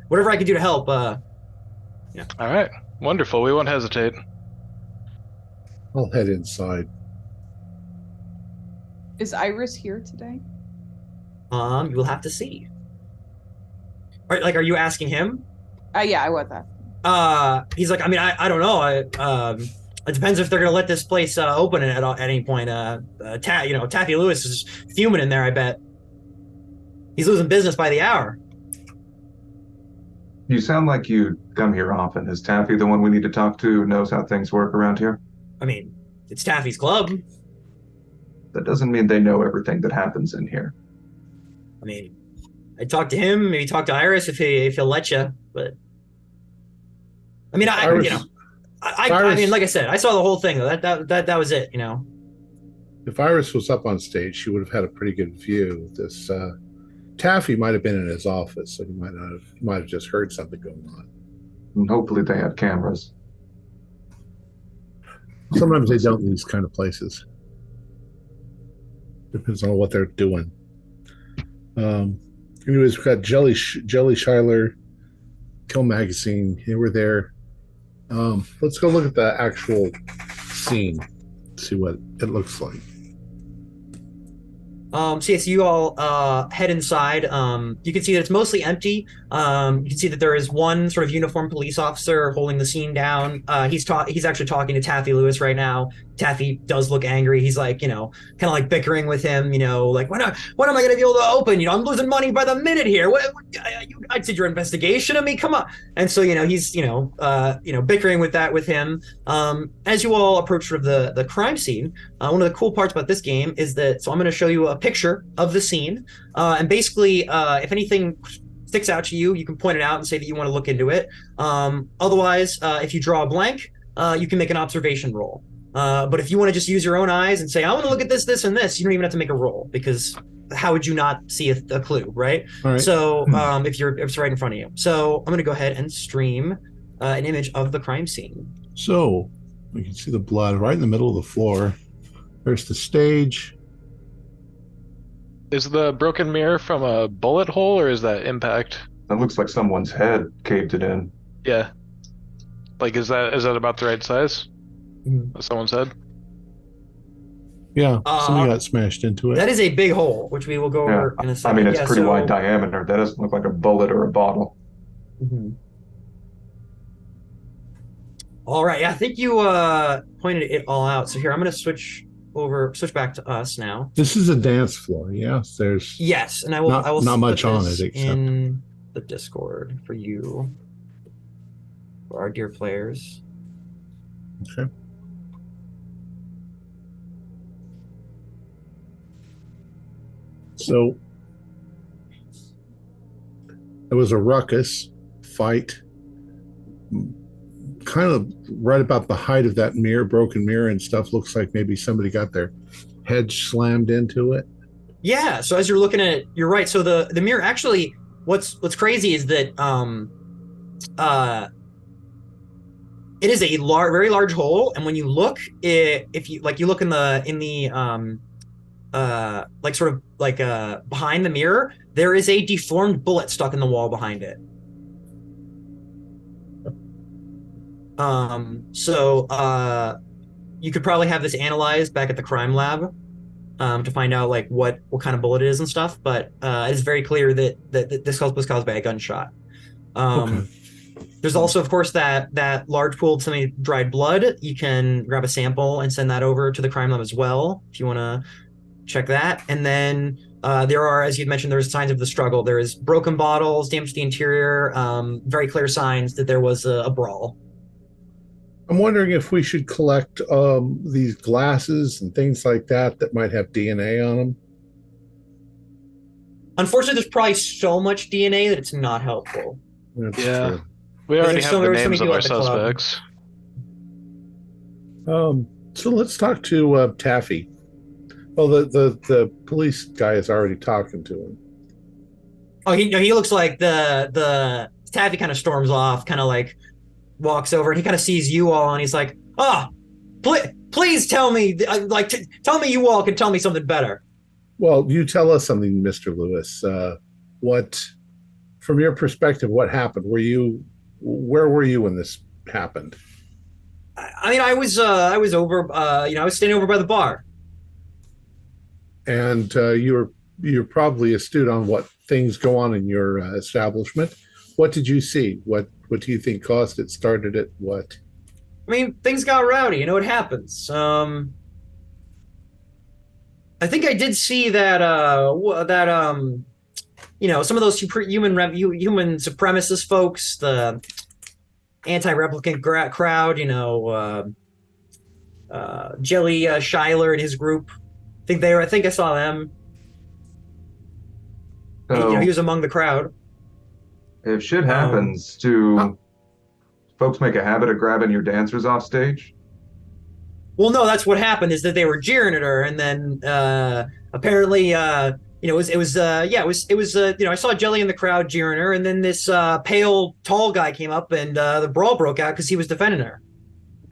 whatever I could do to help. Yeah. All right. Wonderful. We won't hesitate. I'll head inside. Is Iris here today? You will have to see. Are you asking him? Yeah, I was asking. He's like, I mean, I don't know. It depends if they're gonna let this place open at any point. Taffy Lewis is fuming in there. I bet he's losing business by the hour. You sound like you come here often. Is Taffy the one we need to talk to who knows how things work around here? I mean, it's Taffy's club. That doesn't mean they know everything that happens in here. I mean, I'd talk to him, maybe talk to Iris if he'll let you. But I mean, I mean, like I said, I saw the whole thing. That was it. If Iris was up on stage, she would have had a pretty good view. This Taffy might have been in his office, so he might have just heard something going on. And hopefully, they have cameras. Sometimes they don't in these kind of places. Depends on what they're doing. Anyways, we've got Jelly Schuyler, Kill magazine. Here we're there. Let's go look at the actual scene, see what it looks like. So yes, you all head inside. You can see that it's mostly empty. You can see that there is one sort of uniformed police officer holding the scene down. He's actually talking to Taffy Lewis right now. Taffy does look angry. He's like, kind of like bickering with him, like, when am I going to be able to open? I'm losing money by the minute here. I did your investigation of me. Come on. And so, he's, bickering with him. As you all approach sort of the crime scene, one of the cool parts about this game is that, so I'm going to show you a picture of the scene. And basically, if anything sticks out to you, you can point it out and say that you want to look into it. Otherwise, if you draw a blank, you can make an observation roll. But if you want to just use your own eyes and say, I want to look at this, this, and this, you don't even have to make a roll, because how would you not see a clue, right? All right. So if it's right in front of you. So I'm going to go ahead and stream an image of the crime scene. So You can see the blood right in the middle of the floor. There's the stage. Is the broken mirror from a bullet hole or is that impact? That looks like someone's head caved it in. Yeah. Like, is that about the right size? Someone's head? Yeah, somebody got smashed into it. That is a big hole, which we will go over in a I second. mean, it's pretty wide diameter. That doesn't look like a bullet or a bottle. All right. Yeah, I think you pointed it all out. So here, I'm going to switch back to us now. This is a dance floor. Yes, there's and I will not much put on this it except in the Discord for you, for our dear players. Okay. So there was a ruckus fight, kind of right about the height of that mirror, broken mirror and stuff. Looks like maybe somebody got their head slammed into it. Yeah. So as you're looking at it, you're right. So the mirror actually, what's crazy is that it is a very large hole, and when you look, if you look in the behind the mirror, there is a deformed bullet stuck in the wall behind it. You could probably have this analyzed back at the crime lab to find out like what kind of bullet it is and stuff. But it is very clear that this was caused by a gunshot. Okay. There's also, of course, that large pool of semi-dried blood. You can grab a sample and send that over to the crime lab as well if you want to check that. And then there are, as you'd mentioned, there's signs of the struggle. There is broken bottles, damage to the interior, very clear signs that there was a brawl. I'm wondering if we should collect these glasses and things like that might have DNA on them. Unfortunately, there's probably so much DNA that it's not helpful. That's true. We already have the names of our suspects. So let's talk to Taffy. Well, the police guy is already talking to him. Oh, he looks like the Taffy kind of storms off, kind of like walks over, and he kind of sees you all, and he's like, please tell me, tell me you all can tell me something better. Well, you tell us something, Mr. Lewis. What, from your perspective, what happened? Where were you when this happened? I mean, I was over, I was standing over by the bar. And you're probably astute on what things go on in your establishment. What did you see? What do you think caused it? Started it? What? I mean, things got rowdy. You know what happens. I think I did see that some of those human supremacist folks, the anti-replicant crowd, Jelly Schuyler and his group. I think I saw them. So, he was among the crowd. If shit happens, do folks make a habit of grabbing your dancers off stage? Well, no, that's what happened. Is that they were jeering at her, and then apparently, I saw Jelly in the crowd jeering her, and then this pale, tall guy came up, and the brawl broke out because he was defending her.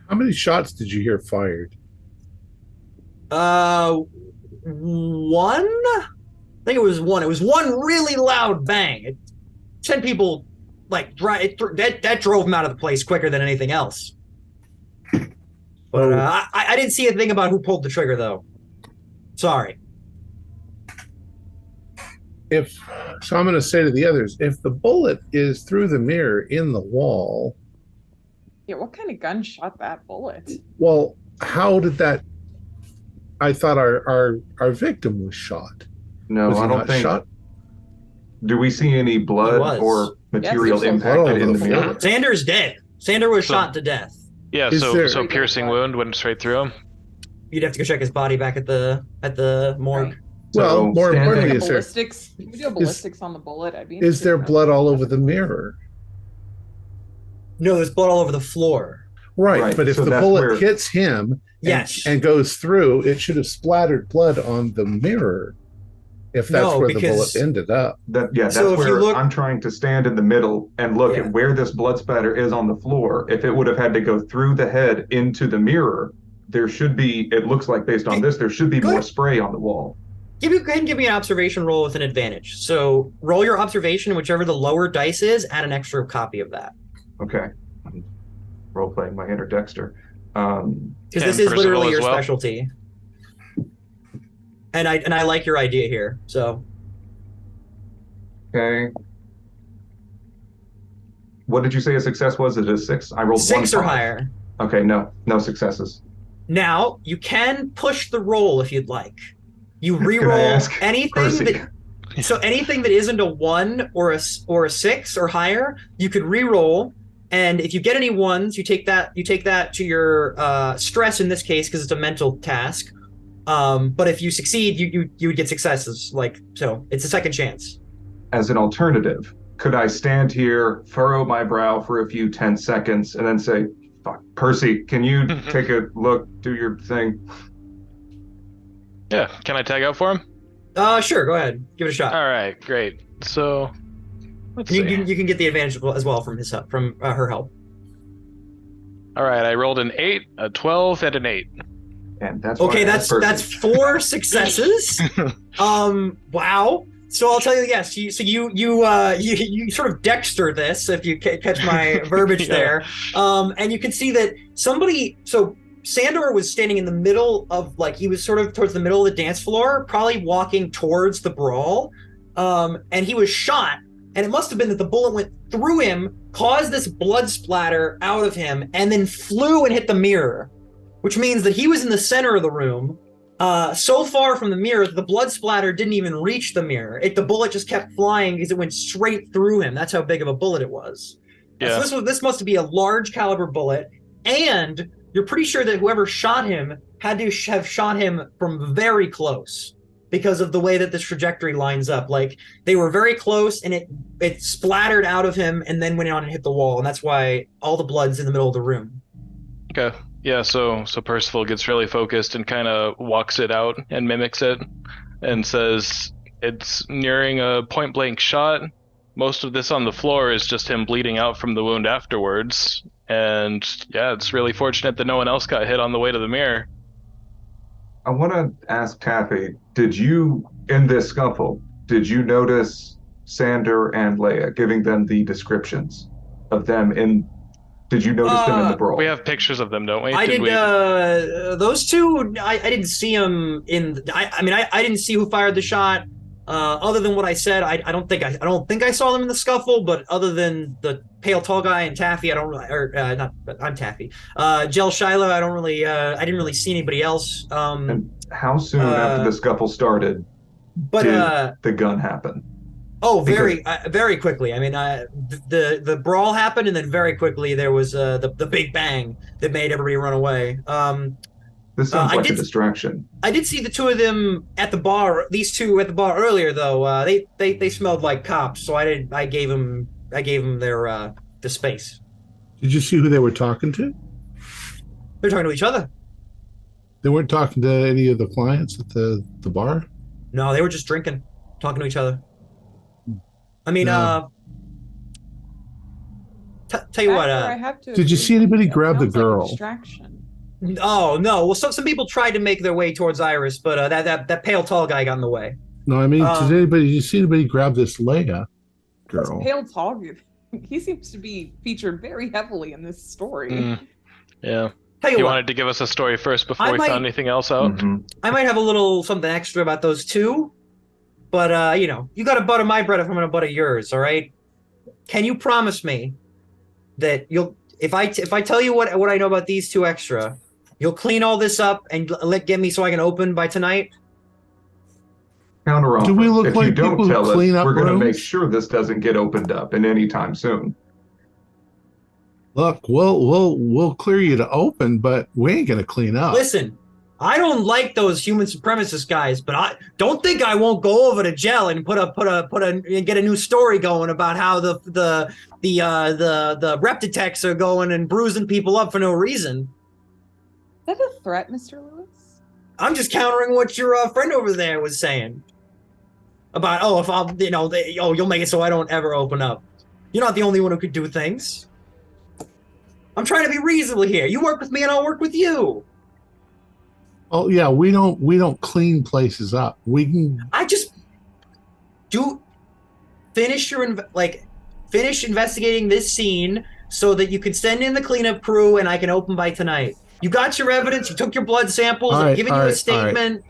How many shots did you hear fired? One? I think it was one. It was one really loud bang. 10 people, that drove him out of the place quicker than anything else. But I didn't see a thing about who pulled the trigger, though. Sorry. So I'm going to say to the others, if the bullet is through the mirror in the wall. Yeah, what kind of gun shot that bullet? Well, how did that? I thought our victim was shot. No, I don't think. Shot? Do we see any blood or material impacted in the mirror? Xander's dead. Xander was shot to death. Yeah, so piercing wound went straight through him. You'd have to go check his body back at the morgue. Right. Well, more importantly, is ballistics? Can we do ballistics on the bullet? Is there blood all over the mirror? No, there's blood all over the floor. Right, but if the bullet hits him and goes through, it should have splattered blood on the mirror. If that's No, where the because- bullet ended up. That's So if you where look- I'm trying to stand in the middle and look Yeah. at where this blood spatter is on the floor. If it would have had to go through the head into the mirror, there should be, it looks like based on this, there should be Go more ahead. spray on the wall. Go ahead and give me an observation roll with an advantage. So roll your observation, whichever the lower dice is, add an extra copy of that. Okay. I'm role-playing my inner Dexter. Because this And is Percival literally as your well. specialty. And I like your idea here. So Okay. What did you say a success was? It is 6? I rolled 6 1 or 5. higher. Okay, no successes. Now you can push the roll if you'd like. You Can I re-roll ask anything Percy? that so anything that isn't a 1 or a 6 or higher, you could re-roll. And if you get any 1s, you take that to your stress in this case because it's a mental task. But if you succeed, you would get successes. So it's a second chance. As an alternative, could I stand here, furrow my brow for a few 10 seconds, and then say, "Fuck, Percy, can you take a look, do your thing?" Yeah, can I tag out for him? Sure, go ahead, give it a shot. All right, great. So let's You, see. you can get the advantage as well from her help. All right, I rolled an 8, a 12, and an 8. And that's Okay, why I asked that's Percy. 4 successes. Wow. So I'll tell you, yes. You sort of Dexter this, if you catch my verbiage Yeah. there. And you can see that somebody. So Sandor was standing in the middle of he was sort of towards the middle of the dance floor, probably walking towards the brawl. And he was shot. And it must have been that the bullet went through him, caused this blood splatter out of him, and then flew and hit the mirror, which means that he was in the center of the room. So far from the mirror, the blood splatter didn't even reach the mirror. The bullet just kept flying because it went straight through him. That's how big of a bullet it was. Yeah. So this must be a large caliber bullet, and you're pretty sure that whoever shot him had to have shot him from very close because of the way that this trajectory lines up. They were very close, and it splattered out of him and then went on and hit the wall, and that's why all the blood's in the middle of the room. Okay. Yeah, so Percival gets really focused and kind of walks it out and mimics it and says it's nearing a point blank shot. Most of this on the floor is just him bleeding out from the wound afterwards. And yeah, it's really fortunate that no one else got hit on the way to the mirror. I want to ask Taffy, in this scuffle, did you notice Sander and Leia giving them the descriptions of them did you notice them in the brawl? We have pictures of them, don't we? I did. Those two, I didn't see them in. I didn't see who fired the shot. Other than what I said, I don't think I saw them in the scuffle. But other than the pale tall guy and Taffy, I don't really. Not. I'm Taffy. Jel Shiloh, I don't really. I didn't really see anybody else. And how soon after the scuffle started did the gun happen? Oh, very quickly. I mean, the brawl happened, and then very quickly there was the big bang that made everybody run away. This sounds like a distraction. I did see the two of them at the bar. These two at the bar earlier, though. They smelled like cops, so I gave them their the space. Did you see who they were talking to? They're talking to each other. They weren't talking to any of the clients at the bar? No, they were just drinking, talking to each other. I mean, No. tell you what. I have to Did you agree. see anybody That grab the sounds like a girl? distraction. Oh no! Well, some people tried to make their way towards Iris, but that pale tall guy got in the way. No, I mean, did you see anybody grab this Leia girl? This pale tall, he seems to be featured very heavily in this story. Yeah. Tell you You what, wanted to give us a story first before I we might- found anything else out? Mhm. I might have a little something extra about those two, but you got to butter my bread if I'm going to butter yours. All right? Can you promise me that if I tell you what I know about these two extra, you'll clean all this up and get me so I can open by tonight? Counteroffer. Do we look if like you don't people who tell us, clean up we're going to make rooms? sure this doesn't get opened up in any time soon. Look, we'll clear you to open, but we ain't gonna clean up. Listen, I don't like those human supremacist guys, but I don't think I won't go over to jail and get a new story going about how the reptitechs are going and bruising people up for no reason. Is that a threat, Mr. Lewis? I'm just countering what your friend over there was saying. about, oh, if I'll, you'll make it so I don't ever open up. You're not the only one who could do things. I'm trying to be reasonable here. You work with me and I'll work with you. Oh yeah, we don't clean places up. We can. I just finish investigating this scene so that you can send in the cleanup crew and I can open by tonight. You got your evidence. You took your blood samples. I'm giving you a statement.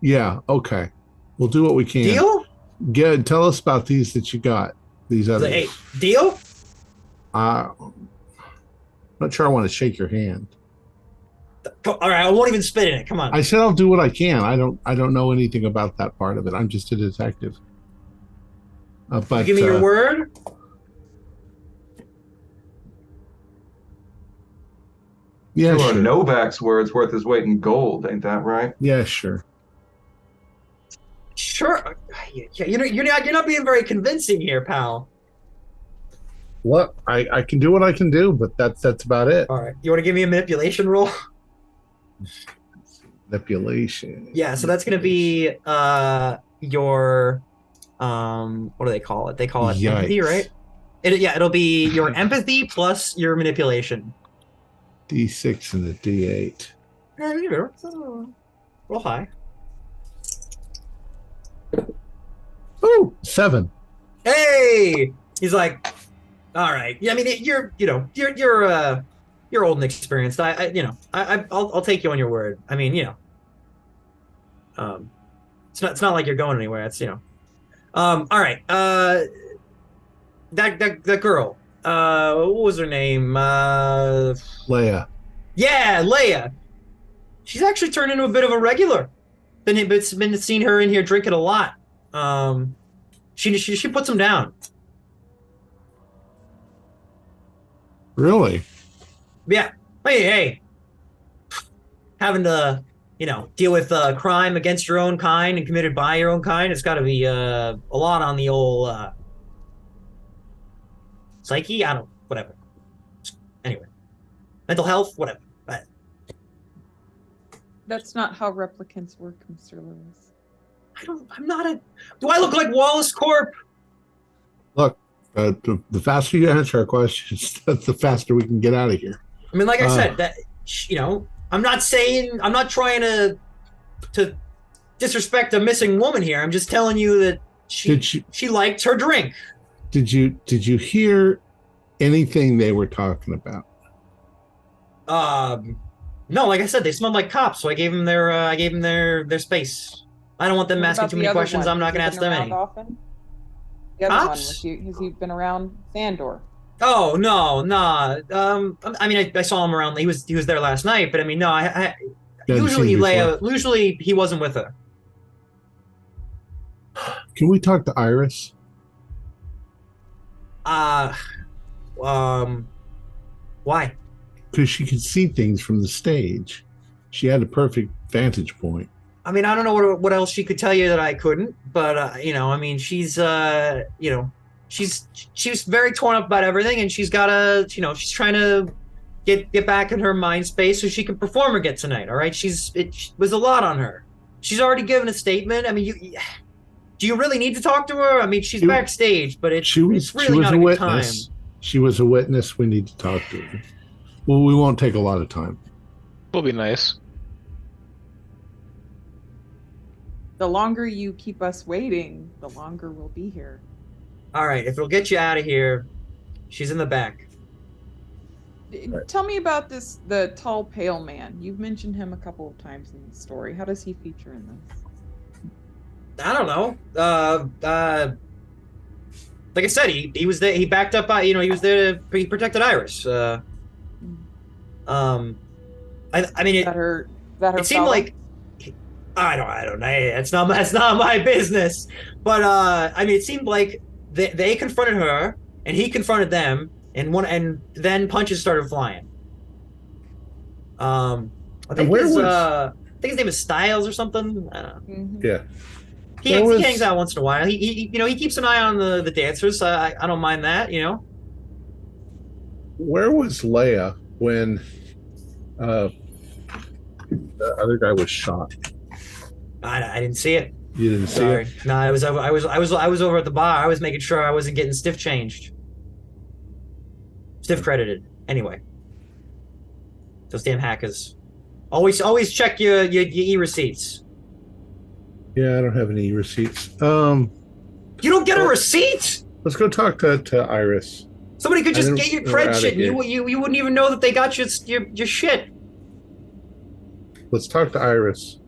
Yeah. Okay. We'll do what we can. Deal? Good. Tell us about these that you got. These others. Hey, deal? I'm not sure I want to shake your hand. All right, I won't even spit in it. Come on. I said I'll do what I can. I don't know anything about that part of it. I'm just a detective. But give me your word. Yeah, sure. sure. Novak's word's worth his weight in gold, ain't that right? Yeah, sure. Sure. Yeah, you're not being very convincing here, pal. What? I can do what I can do, but that's about it. All right. You want to give me a manipulation roll? Manipulation. Yeah, so that's going to be your what do they call it? They call it empathy, right? It'll be your empathy plus your manipulation. D6 and a D8. Roll high. Ooh, 7. Hey, he's like, all right. Yeah, I mean, you're old and experienced. I'll take you on your word. I mean, it's not like you're going anywhere. It's all right. That girl. What was her name? Leia. Yeah, Leia. She's actually turned into a bit of a regular. Been seeing her in here drinking a lot. She puts him down. Really? Yeah. Hey. Having to, deal with crime against your own kind and committed by your own kind, it's got to be a lot on the old psyche. Whatever. Anyway, mental health, whatever. But that's not how replicants work, Mr. Lewis. I'm not a. Do I look like Wallace Corp? Look, the faster you answer our questions, the faster we can get out of here. I mean, like I said, that I'm not trying to disrespect a missing woman here. I'm just telling you that she liked her drink. Did you hear anything they were talking about? No, like I said, they smelled like cops, so I gave them their space. I don't want them asking too many questions. I'm not going to ask them any. Often? The other cops? One, has he been around Sandor? Oh no, nah. I mean, I saw him around. He was there last night, but I mean, no. Usually Leia. Usually he wasn't with her. Can we talk to Iris? Why? Because she could see things from the stage. She had a perfect vantage point. I mean, I don't know what else she could tell you that I couldn't, but I mean, she's she's very torn up about everything, and she's she's trying to get back in her mind space so she can perform again tonight. All right, it was a lot on her. She's already given a statement. I mean, do you really need to talk to her? I mean, she's backstage, but it's really not a good time. She was a witness. We need to talk to her. Well, we won't take a lot of time. Will be nice. The longer you keep us waiting, the longer we'll be here. All right, if it'll get you out of here, she's in the back. Tell me about the tall, pale man. You've mentioned him a couple of times in the story. How does he feature in this? I don't know. Like I said, he was there. He backed up by, he was there. He protected Iris. I mean, Is that her it seemed like. I don't know. That's not my business. But I mean, it seemed like they confronted her and he confronted them, and then punches started flying. I think his name is Styles or something. I don't know. Mm-hmm. Yeah. He hangs out once in a while. He keeps an eye on the dancers. I don't mind that. Where was Leia when the other guy was shot? I didn't see it. You didn't see Sorry. it? No, I was over at the bar. I was making sure I wasn't getting stiff changed. Stiff credited. Anyway. Those damn hackers. Always check your e-receipts. Yeah, I don't have any receipts. You don't get a Well, receipt? let's go talk to Iris. Somebody could just And get your then we're cred outta shit and here. you wouldn't even know that they got your shit. Let's talk to Iris.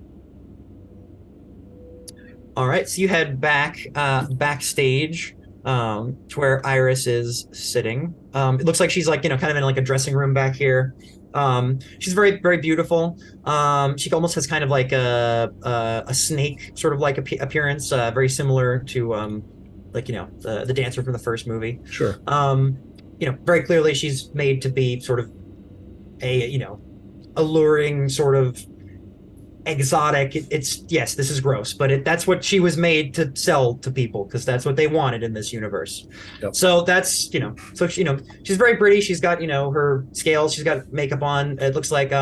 All right, so you head backstage to where Iris is sitting. It looks like she's like, kind of in like a dressing room back here. She's very, very beautiful. She almost has kind of like a snake sort of like appearance, very similar to like, the dancer from the first movie. Sure. Very clearly she's made to be sort of a, alluring sort of exotic. Yes, this is gross, but that's what she was made to sell to people because that's what they wanted in this universe. Yep. So that's so she, she's very pretty. She's got her scales. She's got makeup on. It looks like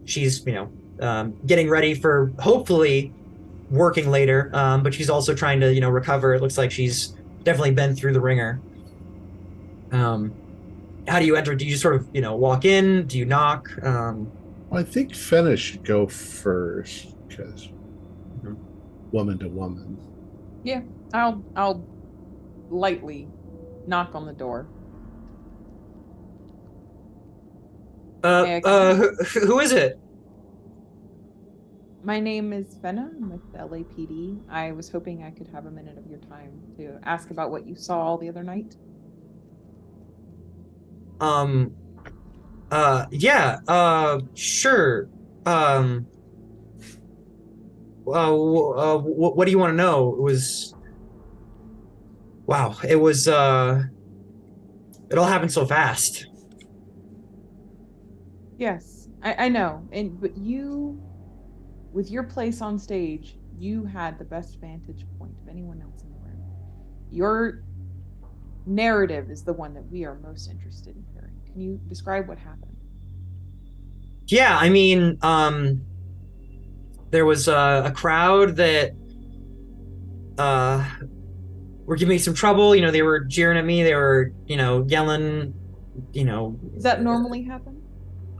she's getting ready for hopefully working later. But she's also trying to recover. It looks like she's definitely been through the ringer. How do you enter? Do you just sort of walk in? Do you knock? I think Fenna should go first because woman to woman. Yeah, I'll lightly knock on the door. Who is it? My name is Fenna. I'm with the LAPD. I was hoping I could have a minute of your time to ask about what you saw the other night. Yeah, sure. What do you want to know? It was, it all happened so fast. Yes, I know. But you, with your place on stage, you had the best vantage point of anyone else in the room. Your narrative is the one that we are most interested in hearing. Can you describe what happened? Yeah, I mean, there was a crowd that were giving me some trouble. They were jeering at me. They were, yelling. Does that normally happen?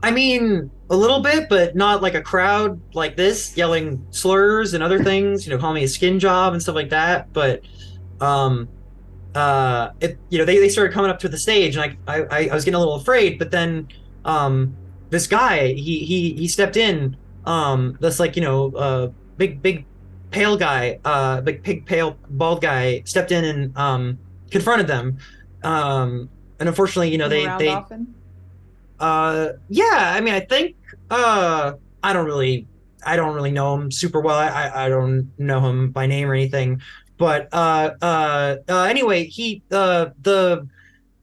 I mean, a little bit, but not like a crowd like this yelling slurs and other things. Calling me a skin job and stuff like that. But they started coming up to the stage, and I was getting a little afraid. But then this guy he stepped in. This like big pale guy, big pale bald guy stepped in and confronted them. And unfortunately, they often? yeah, I mean, I think I don't really know him super well. I don't know him by name or anything. But anyway, he's kind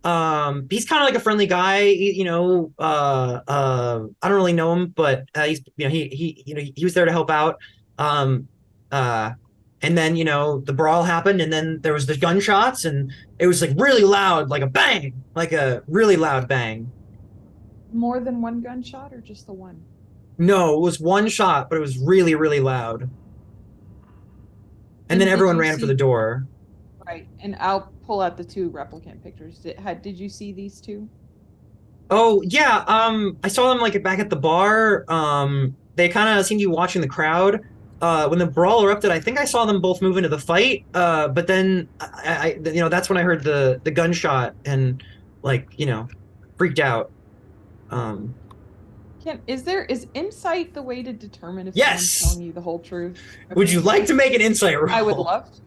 of like a friendly guy. I don't really know him, but he's he was there to help out. And then the brawl happened, and then there was the gunshots, and it was like really loud, like a bang, like a really loud bang. More than one gunshot, or just the one? No, it was one shot, but it was really, really loud. And then everyone ran for the door. Right, and I'll pull out the two replicant pictures. Did you see these two? Oh yeah, I saw them like back at the bar. They kind of seemed to be watching the crowd. When the brawl erupted, I think I saw them both move into the fight. But then I that's when I heard the gunshot and freaked out. Is insight the way to determine if Yes! someone's telling you the whole truth? Okay. Would you like to make an insight roll? I would love to.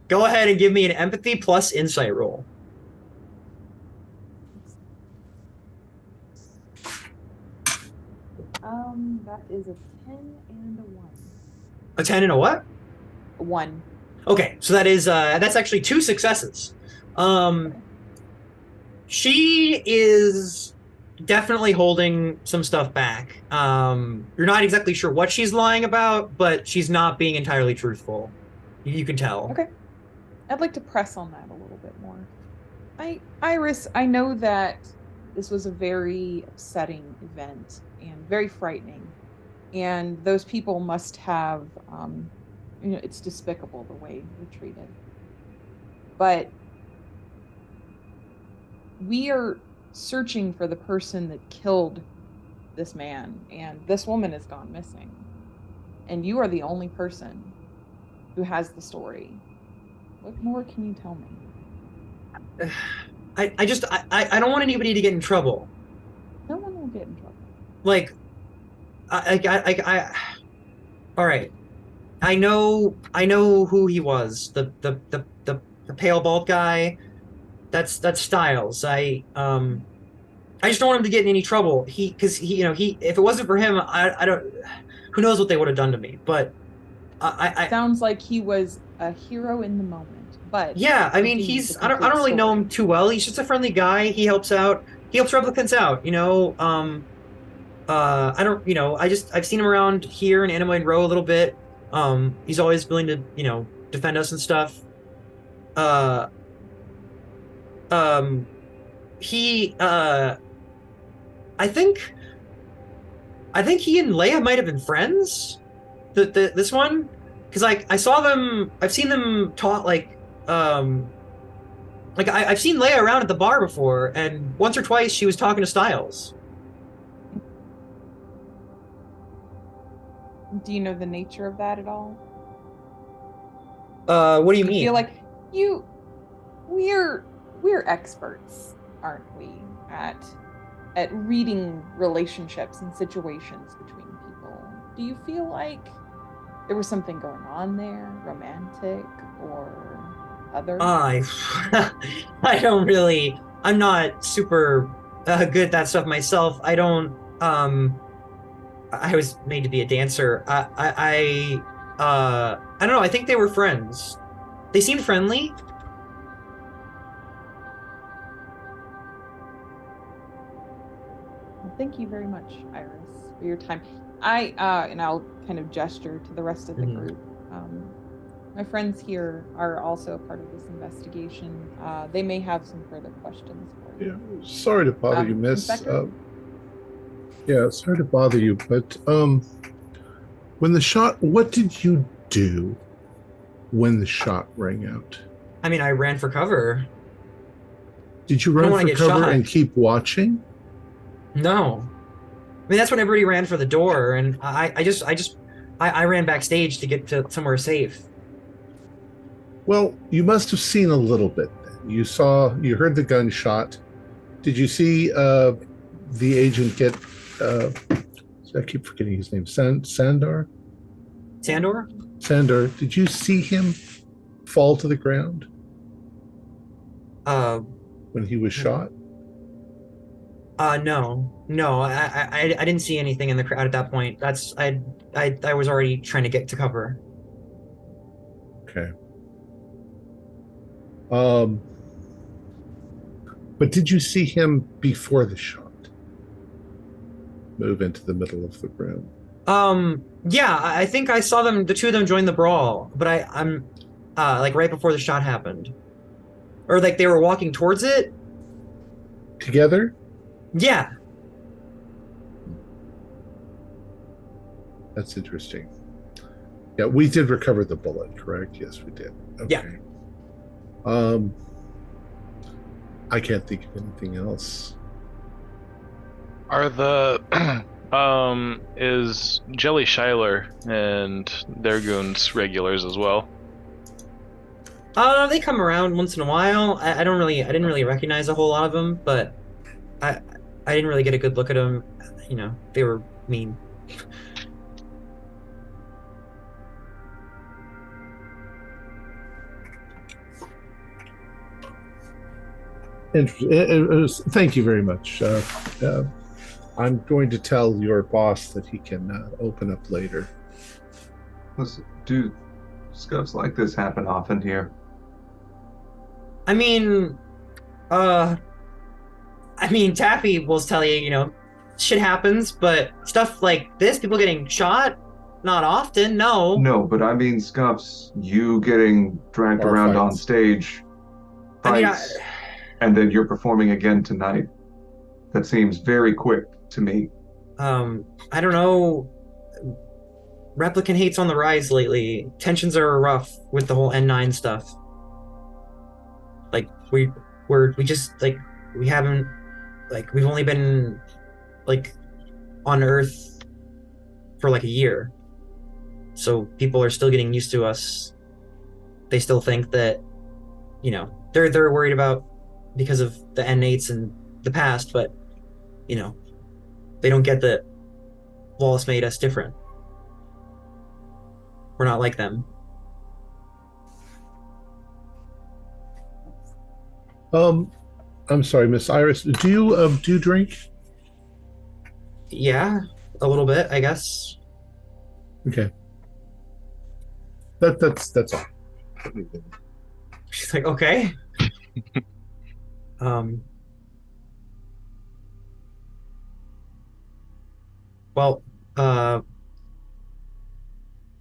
Go ahead and give me an empathy plus insight roll. That is a 10 and a 1. A 10 and a what? A 1. Okay, so that's actually 2 successes. She is definitely holding some stuff back. You're not exactly sure what she's lying about, but she's not being entirely truthful. You can tell. Okay. I'd like to press on that a little bit more. Iris, I know that this was a very upsetting event and very frightening. And those people must have it's despicable the way you're treated. But we are searching for the person that killed this man, and this woman has gone missing. And you are the only person who has the story. What more can you tell me? I don't want anybody to get in trouble. No one will get in trouble. Like, all right. I know who he was. The pale bald guy. That's Styles. I just don't want him to get in any trouble. Because he if it wasn't for him, I don't. Who knows what they would have done to me? But sounds like he was a hero in the moment. But yeah, I mean, I don't really know him too well. He's just a friendly guy. He helps out. He helps replicants out. I don't. I've seen him around here in Animoid Row a little bit. He's always willing to defend us and stuff. He I think he and Leia might have been friends. This one, because I've seen them talk I've seen Leia around at the bar before, and once or twice she was talking to Styles. Do you know the nature of that at all? What do you mean? I feel like we're experts, aren't we, at reading relationships and situations between people. Do you feel like there was something going on there, romantic or other? I don't really. I'm not super good at that stuff myself. I don't. I was made to be a dancer. I don't know. I think they were friends. They seemed friendly. Well, thank you very much, Iris, for your time. And I'll kind of gesture to the rest of the group. My friends here are also a part of this investigation. They may have some further questions for you. Yeah, sorry to bother you, miss. Sorry to bother you, but when the shot, what did you do when the shot rang out? I mean, I ran for cover. Did you run for cover and keep watching? No. I mean, that's when everybody ran for the door, and I ran backstage to get to somewhere safe. Well, you must have seen a little bit then. You heard the gunshot. Did you see the agent get, I keep forgetting his name, Sandor? Sandor, did you see him fall to the ground? When he was shot? No. I didn't see anything in the crowd at that point. I was already trying to get to cover. Okay. But did you see him before the shot move into the middle of the room? Yeah, I think I saw them. The two of them join the brawl, but I'm right before the shot happened, or they were walking towards it together. Yeah. That's interesting. Yeah, we did recover the bullet, correct? Yes, we did. Okay. Yeah. I can't think of anything else. Are the is Jelly Shiler and their goons regulars as well? They come around once in a while. I didn't really recognize a whole lot of them, but I didn't really get a good look at them. They were mean. Thank you very much. I'm going to tell your boss that he can open up later. Listen, do scuffs like this happen often here? I mean, Taffy will tell you, shit happens, but stuff like this, people getting shot, not often, no. No, but I mean, Scuffs, you getting dragged around on stage, fights, and then you're performing again tonight. That seems very quick to me. I don't know. replicant hate's on the rise lately. Tensions are rough with the whole N9 stuff. Like we just like we haven't like we've only been like on Earth for like a year. So people are still getting used to us. They still think that, you know, they're worried about because of the N8s and the past, but you know, they don't get that Wallace made us different. We're not like them. I'm sorry, Miss Iris. Do you drink? Yeah, a little bit, I guess. Okay. That's all. She's like, okay. Well,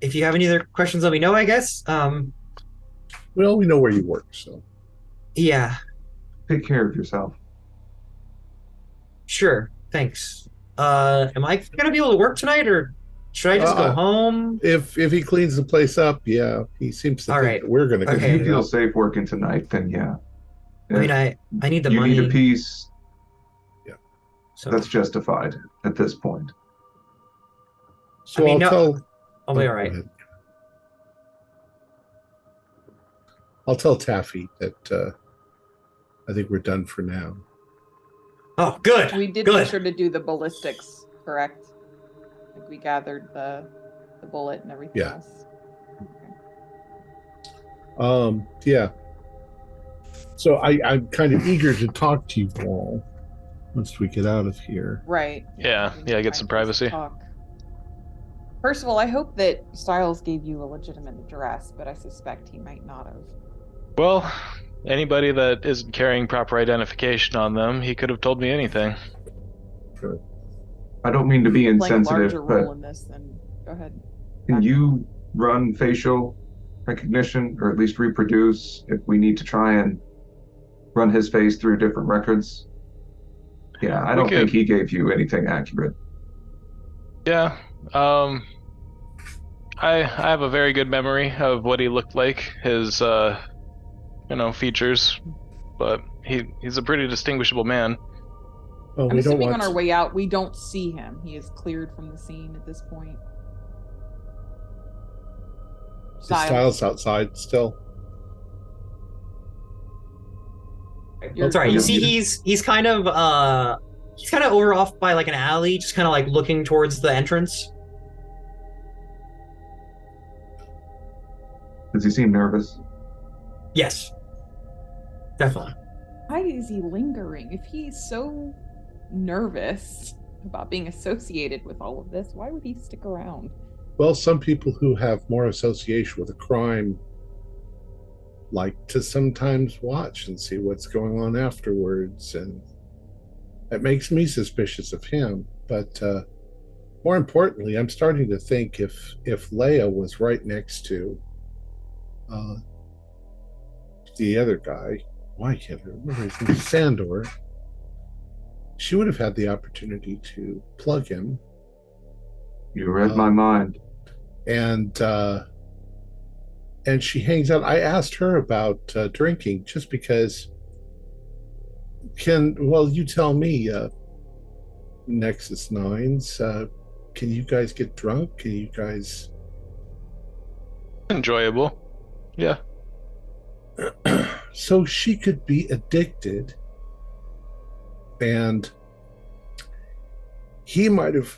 if you have any other questions, let me know, I guess. Well, we know where you work, so. Yeah, Take care of yourself. sure. Thanks. Am I gonna be able to work tonight, or should I just go home? If he cleans the place up, yeah, he seems to All think right. that we're going to If Okay. you feel safe working tonight, then yeah. I mean, I need the you money. need a piece, So, that's justified at this point. So I mean, I'll I'll be all right. go ahead. I'll tell Taffy that I think we're done for now. Oh, good. We did Good. make sure to do the ballistics, correct? Like we gathered the bullet and everything Yeah. else. Okay. Yeah. So I'm kind of eager to talk to you all once we get out of here. Right. Yeah, We need yeah, to get find some a place to privacy. talk. First of all, I hope that Styles gave you a legitimate address, but I suspect he might not have. Well, anybody that isn't carrying proper identification on them, he could have told me anything. I don't mean to be Playing a insensitive, larger but role in this, then go ahead. can you run facial recognition, or at least reproduce, if we need to try and run his face through different records? Yeah, I don't think he gave you anything accurate. Yeah. I have a very good memory of what he looked like, his features, but he's a pretty distinguishable man. Well, I'm we don't assuming want on our way out, we don't see him. He is cleared from the scene at this point. Styles outside still. That's all right. You see, he's kind of over off by like an alley, just kind of like looking towards the entrance. Does he seem nervous? Yes, definitely. Why is he lingering? If he's so nervous about being associated with all of this, why would he stick around? Well, some people who have more association with a crime like to sometimes watch and see what's going on afterwards, and that makes me suspicious of him. But more importantly, I'm starting to think if Leia was right next to the other guy, why can't I remember his name? Sandor, she would have had the opportunity to plug him. You read my mind. And she hangs out. I asked her about drinking just because. You tell me, Nexus Nines, can you guys get drunk? Can you guys? Enjoyable. Yeah. So she could be addicted, and he might have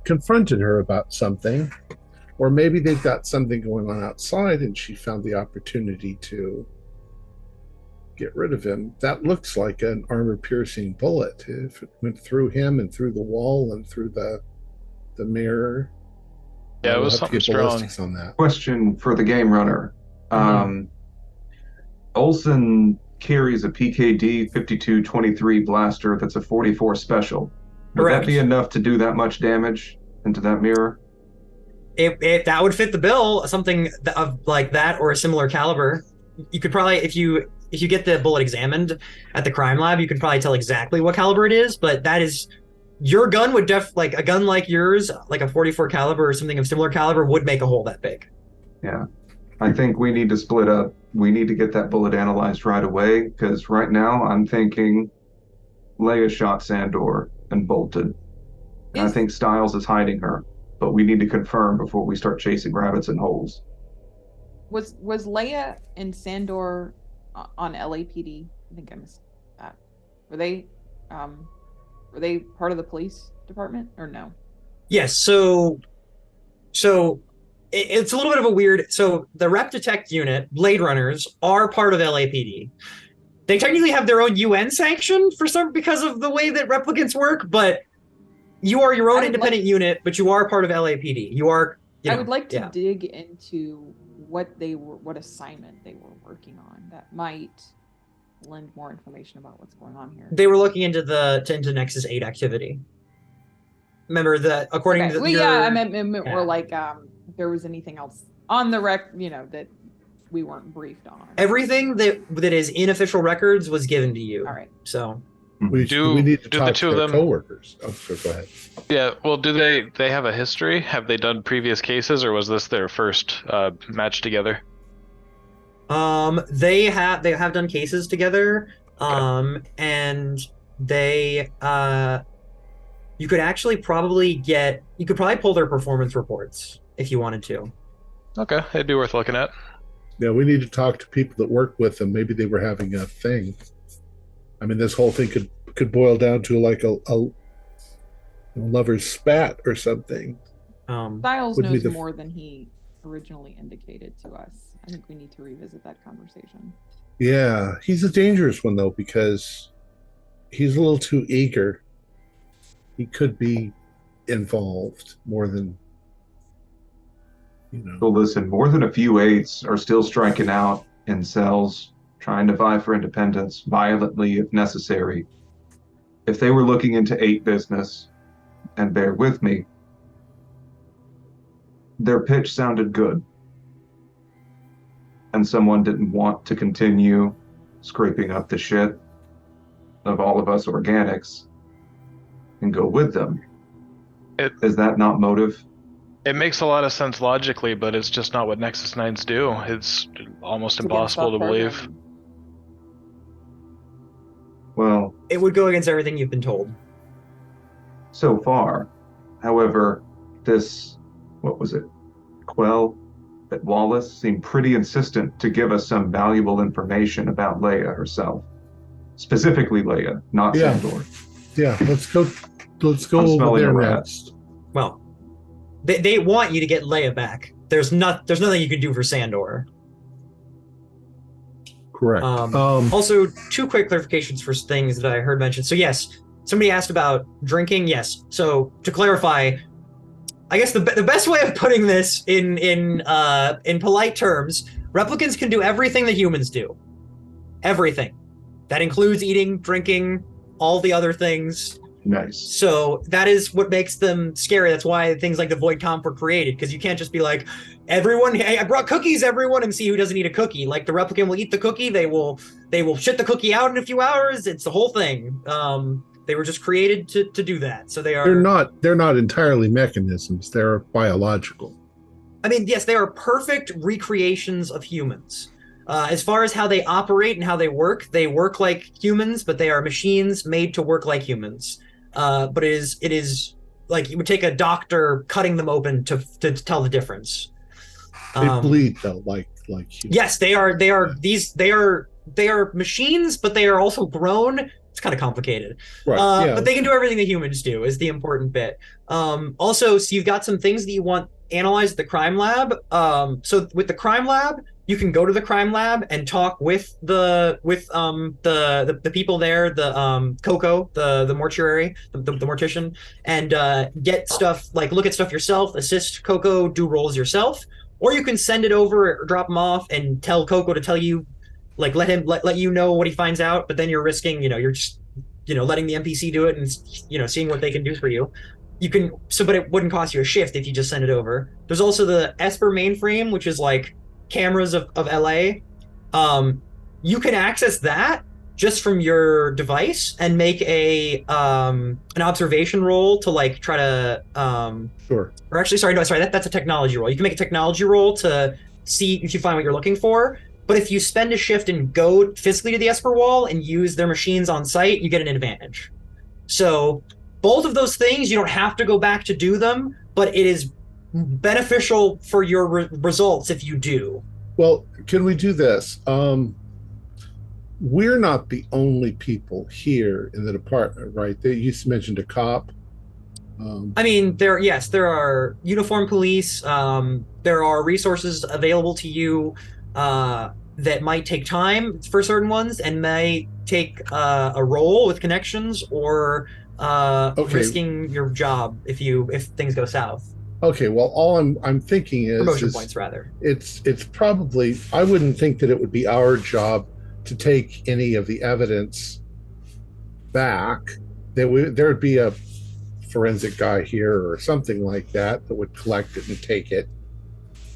confronted her about something, or maybe they've got something going on outside and she found the opportunity to get rid of him. That looks like an armor-piercing bullet. If it went through him and through the wall and through the mirror. Yeah, it we'll was have to something get strong. ballistics on that. Question for the game runner. Olsen carries a PKD 5223 blaster that's a 44 special. Would Correct. that be enough to do that much damage into that mirror? If that would fit the bill, something of like that or a similar caliber, you could probably, if you get the bullet examined at the crime lab, you could probably tell exactly what caliber it is. But that is your gun would like a gun like yours, like a 44 caliber or something of similar caliber, would make a hole that big. Yeah. I think we need to split up. We need to get that bullet analyzed right away, because right now I'm thinking Leia shot Sandor and bolted. And I think Styles is hiding her, but we need to confirm before we start chasing rabbits in holes. Was Leia and Sandor on LAPD? I think I missed that. Were they part of the police department or no? Yes. So it's a little bit of a weird. So the Rep Detect unit, Blade Runners, are part of LAPD. They technically have their own UN sanction because of the way that replicants work, but you are your own independent unit, but you are part of LAPD. You are. I would like to dig into what assignment they were working on that might lend more information about what's going on here. They were looking into Nexus 8 activity. Remember that according to I meant more like if there was anything else on the that we weren't briefed on. Everything that is in official records was given to you. All right. So we need to talk to their coworkers. Oh, so go ahead. Yeah. Well, do they have a history? Have they done previous cases, or was this their first match together? They have done cases together. And they you could probably pull their performance reports if you wanted to. Okay, it'd be worth looking at. Yeah, we need to talk to people that work with them. Maybe they were having a thing. I mean, this whole thing could boil down to like a lover's spat or something. Styles knows more than he originally indicated to us. I think we need to revisit that conversation. Yeah, he's a dangerous one though, because he's a little too eager. He could be involved more than So listen, more than a few eights are still striking out in cells, trying to vie for independence violently if necessary. If they were looking into 8 business, and bear with me, their pitch sounded good. And someone didn't want to continue scraping up the shit of all of us organics and go with them. Is that not motive? It makes a lot of sense logically, but it's just not what Nexus 9s do. It's almost impossible to believe. Well, it would go against everything you've been told. So far. However, this, what was it, Quell at Wallace seemed pretty insistent to give us some valuable information about Leia herself. Specifically Leia, not Sandor. Yeah, let's go over there next. Well, they want you to get Leia back. There's nothing you can do for Sandor. Correct. Also, 2 quick clarifications for things that I heard mentioned. So yes, somebody asked about drinking. Yes. So to clarify, I guess the best way of putting this in polite terms, replicants can do everything that humans do. Everything. That includes eating, drinking, all the other things. Nice. So that is what makes them scary. That's why things like the Void Comp were created, because you can't just be like, everyone, hey, I brought cookies, everyone, and see who doesn't eat a cookie. Like the replicant will eat the cookie, they will shit the cookie out in a few hours. It's the whole thing. They were just created to do that. So they're not entirely mechanisms, they're biological. I mean, yes, they are perfect recreations of humans. As far as how they operate and how they work like humans, but they are machines made to work like humans. But it is like you would take a doctor cutting them open to tell the difference. They bleed though, like humans. Yes, they are machines, but they are also grown. It's kind of complicated. Right, yeah. But they can do everything that humans do is the important bit. Also, so you've got some things that you want analyzed at the crime lab. So with the crime lab, you can go to the crime lab and talk with the people there, the Coco, the mortuary, the mortician, and get stuff, like look at stuff yourself, assist Coco, do roles yourself, or you can send it over or drop him off and tell Coco to tell you, like let you know what he finds out, but then you're risking, you're just letting the NPC do it and seeing what they can do for you. You can but it wouldn't cost you a shift if you just send it over. There's also the Esper mainframe, which is like cameras of LA. You can access that just from your device and make a an observation roll to like try to Sure. or actually that's a technology roll. You can make a technology roll to see if you find what you're looking for. But if you spend a shift and go physically to the Esper wall and use their machines on site, you get an advantage. So both of those things, you don't have to go back to do them, but it is beneficial for your results if you do. Well, can we do this? We're not the only people here in the department, right? You mentioned a cop. I mean, there are uniformed police. There are resources available to you that might take time for certain ones and may take a role with connections or risking your job if things go south. Okay, well, all I'm thinking is promotion points rather. It's probably, I wouldn't think that it would be our job to take any of the evidence back. There'd be a forensic guy here or something like that would collect it and take it,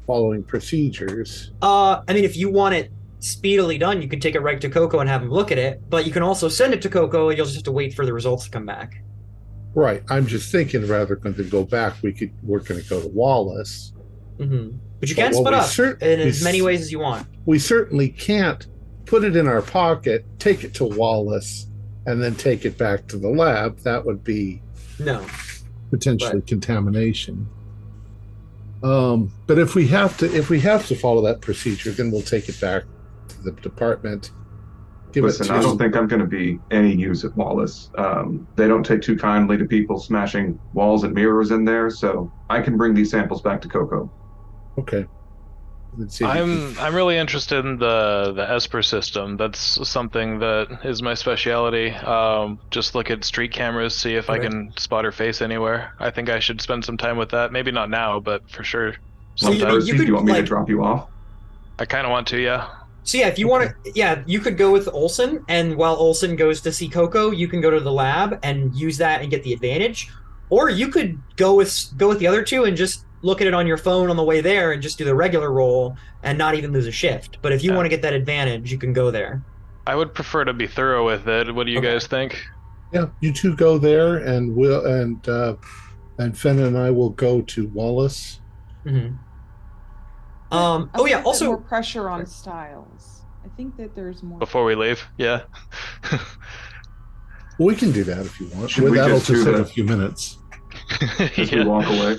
following procedures. I mean, if you want it speedily done, you could take it right to Coco and have him look at it, but you can also send it to Coco and you'll just have to wait for the results to come back. Right. I'm just thinking rather than go back, we're going to go to Wallace. Mm-hmm. But you can split up in as many ways as you want. We certainly can't put it in our pocket, take it to Wallace, and then take it back to the lab. That would be potentially contamination. But if we have to follow that procedure, then we'll take it back to the department. Listen, I don't think I'm going to be any use at Wallace. They don't take too kindly to people smashing walls and mirrors in there, so I can bring these samples back to Coco. Okay. I'm really interested in the Esper system. That's something that is my specialty. Just look at street cameras, see if I can spot her face anywhere. I think I should spend some time with that. Maybe not now, but for sure. Do you want me to drop you off? I kind of want to, yeah. So yeah, if you want to, you could go with Olsen, and while Olsen goes to see Coco, you can go to the lab and use that and get the advantage. Or you could go with the other two and just look at it on your phone on the way there and just do the regular roll and not even lose a shift. But if you want to get that advantage, you can go there. I would prefer to be thorough with it. What do you guys think? Yeah, you two go there, and Fenn and I will go to Wallace. Mm-hmm. Also more pressure on Styles. I think that there's more before we leave. Yeah. We can do that if you want. That'll just take a few minutes. As we walk away.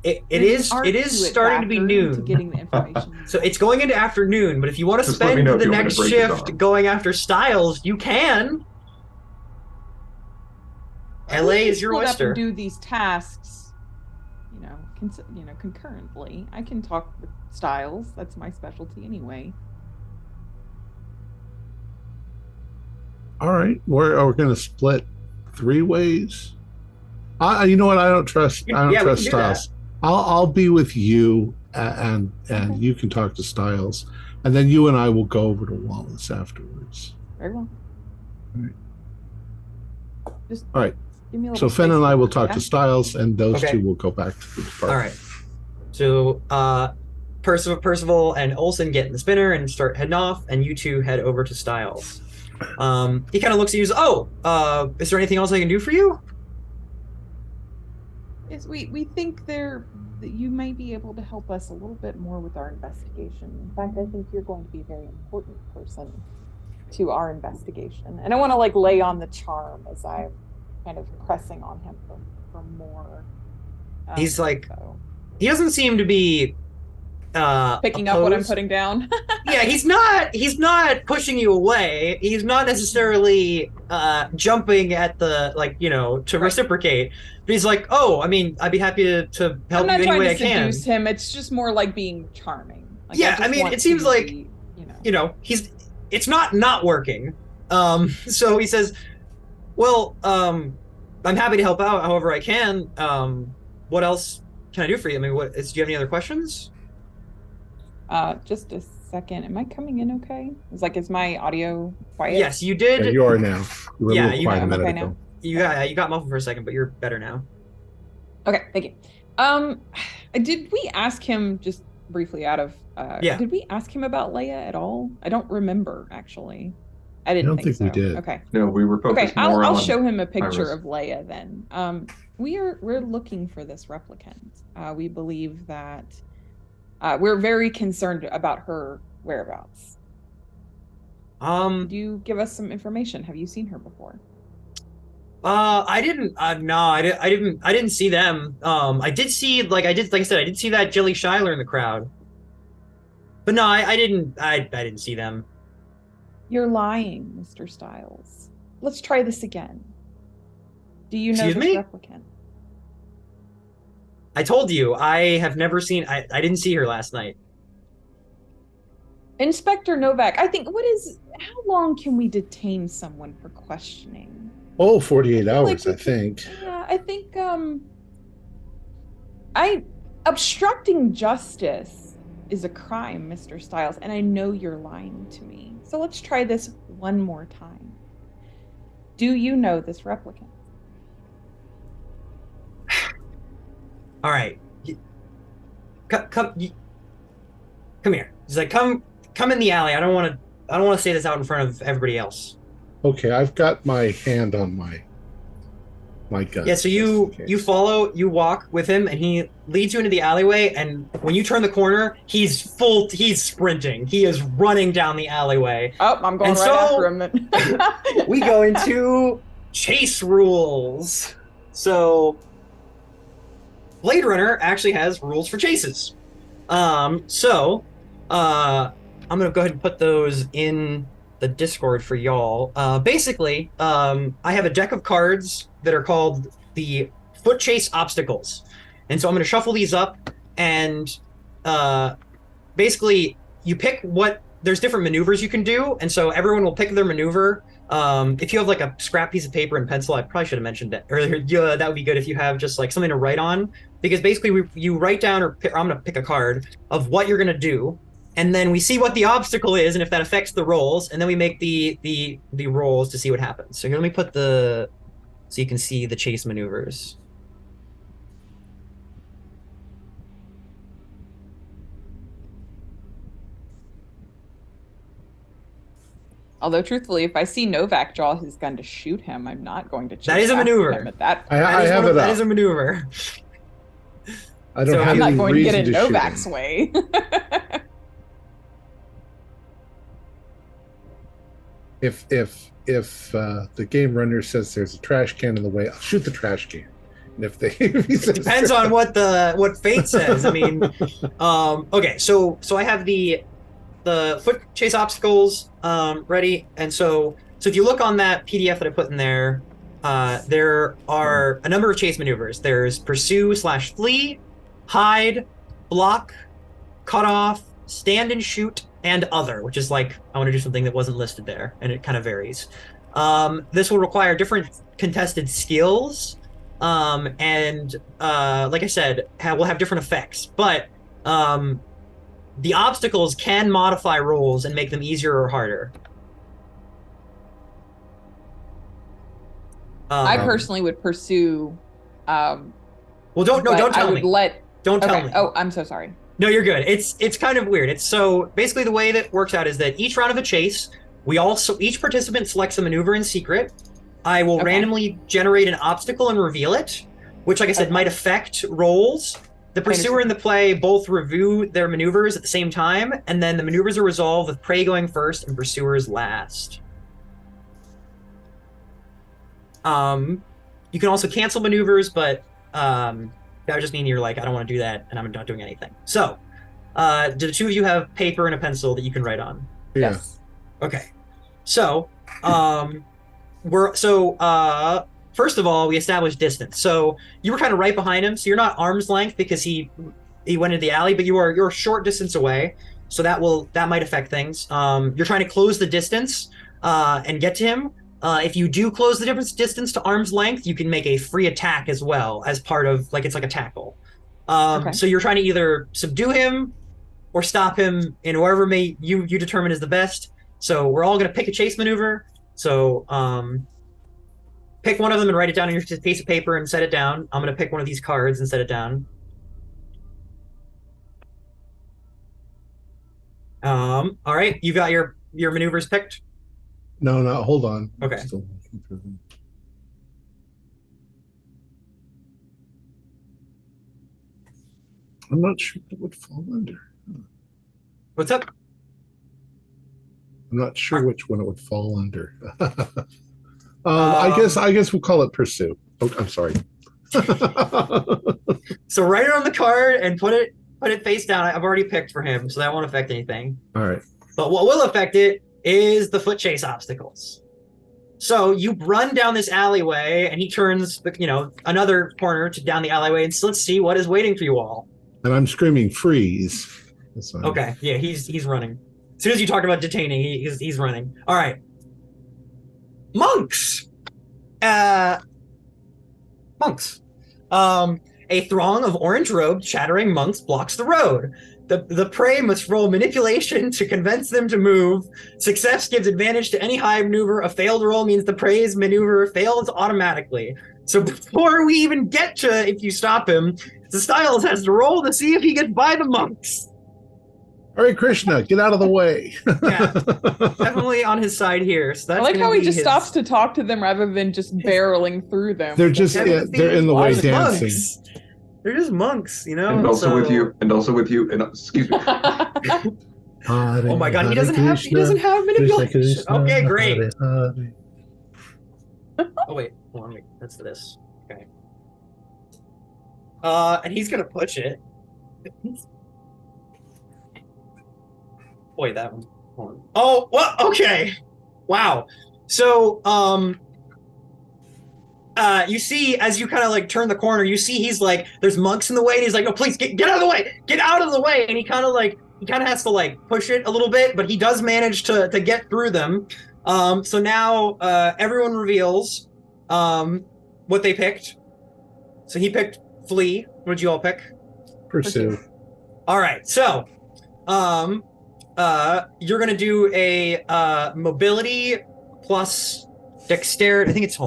It is starting to be noon. To getting the information. So it's going into afternoon, but if you want to spend the next shift going after Styles, you can. LA is your oyster. Do these tasks, concurrently. I can talk with Styles. That's my specialty anyway. All right, we're going to split 3 ways. You know what? I don't trust Styles. I'll be with you, and you can talk to Styles, and then you and I will go over to Wallace afterwards. Very well. All right. All right. So Fenn and I will talk to Styles, and those two will go back to the department. All right. So Percival and Olsen get in the spinner and start heading off, and you two head over to Styles. He kind of looks at you and says, is there anything else I can do for you? Yes, we think that you may be able to help us a little bit more with our investigation. In fact, I think you're going to be a very important person to our investigation. And I want to lay on the charm as I'm kind of pressing on him for more. He's he doesn't seem to be picking opposed. Up what I'm putting down. Yeah, he's not pushing you away. He's not necessarily jumping at the to reciprocate. But he's like, I'd be happy to help you any way I can. I'm not trying to seduce him. It's just more like being charming. It seems like it's not working. So he says, well, I'm happy to help out however I can. What else can I do for you? I mean, do you have any other questions? Just a second. Am I coming in okay? Is my audio quiet? Yes, you did. Yeah, you are now. You were a little quiet a minute ago. Now. You got muffled for a second, but you're better now. Okay, thank you. Did we ask him just briefly out of. Yeah. Did we ask him about Leia at all? I don't remember actually. I I didn't don't think so. we did. Okay. No, we were focused Okay, more I'll on show him a picture Iris. of Leia then. We're looking for this replicant. We believe that we're very concerned about her whereabouts. Could you give us some information? Have you seen her before? I didn't. No, I didn't see them. I did see, like I said, I did see that Jilly Schuyler in the crowd. But no, I didn't. I didn't see them. You're lying, Mr. Styles. Let's try this again. Do you know Excuse this me? replicant? I told you, I have never seen. I didn't see her last night. Inspector Novak, how long can we detain someone for questioning? Oh, 48 hours, we I think. Yeah, I think obstructing justice is a crime, Mr. Styles, and I know you're lying to me. So let's try this one more time. Do you know this replicant? All right, come here. He's like, come in the alley. I don't want to say this out in front of everybody else. Okay, I've got my hand on my gun. Yeah, so you walk with him, and he leads you into the alleyway, and when you turn the corner, he's sprinting. He is running down the alleyway. Oh, I'm going after him then. We go into chase rules. So Blade Runner actually has rules for chases. I'm gonna go ahead and put those in the Discord for y'all. Basically, I have a deck of cards that are called the Foot Chase Obstacles. And so I'm going to shuffle these up, and basically you pick there's different maneuvers you can do, and so everyone will pick their maneuver. If you have like a scrap piece of paper and pencil, I probably should have mentioned that earlier. Yeah, that would be good if you have just like something to write on, because basically you write down, I'm going to pick a card of what you're going to do, and then we see what the obstacle is and if that affects the rolls, and then we make the rolls to see what happens. So here, let me put so you can see the chase maneuvers. Although, truthfully, if I see Novak draw his gun to shoot him, I'm not going to chase That is a maneuver. him at that I have it up. That is a maneuver. I don't have I'm any not going to reason get in to shoot Novak's him. way. If the game runner says there's a trash can in the way, I'll shoot the trash can. And if he says Depends on what fate says. I mean, okay, so I have the foot chase obstacles ready, and so if you look on that PDF that I put in there, there are a number of chase maneuvers. There's pursue/flee, hide, block, cut off, stand and shoot, and other, which is like, I want to do something that wasn't listed there, and it kind of varies. This will require different contested skills, and like I said, we'll have different effects, but the obstacles can modify rolls and make them easier or harder. I personally would pursue. Well, don't tell me. Don't tell me. Oh, I'm so sorry. No, you're good. It's kind of weird. It's so basically the way that works out is that each round of a chase, each participant selects a maneuver in secret. I will randomly generate an obstacle and reveal it, which, like I said, might affect rolls. The pursuer and the play both review their maneuvers at the same time, and then the maneuvers are resolved with prey going first and pursuers last. You can also cancel maneuvers, but that would just mean you're like, I don't want to do that, and I'm not doing anything. So, do the two of you have paper and a pencil that you can write on? Yeah. Yes. Okay. So, first of all, we established distance. So you were kind of right behind him, so you're not arm's length because he went into the alley, but you're a short distance away. So that might affect things. You're trying to close the distance and get to him. If you do close the distance to arm's length, you can make a free attack as well as part of, like, it's like a tackle. So you're trying to either subdue him or stop him in wherever you determine is the best. So we're all going to pick a chase maneuver. So pick one of them and write it down on your piece of paper and set it down. I'm going to pick one of these cards and set it down. All right, you got your maneuvers picked. No, hold on. Okay. Still looking for them. I'm not sure what it would fall under. What's up? I'm not sure which one it would fall under. I guess we'll call it pursue. Oh, I'm sorry. So write it on the card and put it face down. I've already picked for him, so that won't affect anything. All right. But what will affect it is the foot chase obstacles. So you run down this alleyway, and he turns, another corner to down the alleyway, and so let's see what is waiting for you all. And I'm screaming freeze. Okay, yeah, he's running. As soon as you talk about detaining, he's running. All right, monks. Monks. A throng of orange-robed, chattering monks blocks the road. The prey must roll manipulation to convince them to move. Success gives advantage to any high maneuver. A failed roll means the prey's maneuver fails automatically. So before we even get to if you stop him, the Styles has to roll to see if he gets by the monks. All right, Krishna, get out of the way. Yeah, definitely on his side here. So that's I like how he just stops to talk to them rather than just barreling through them. They're just they're in the way dancing. Monks. They're just monks, And also with you. And excuse me. Oh my God, he doesn't have manipulation. Okay, great. Oh wait, hold on, wait. That's this. Okay. And he's gonna push it. Boy, that one. Hold on. Oh, well, okay. Wow. So, you see, as you kind of like turn the corner, you see he's like, there's monks in the way, and he's like, no, please get out of the way, get out of the way, and he kind of has to like push it a little bit, but he does manage to get through them. So now everyone reveals what they picked. So he picked flee. What did you all pick? Pursue. All right, so you're gonna do a mobility plus dexterity. I think it's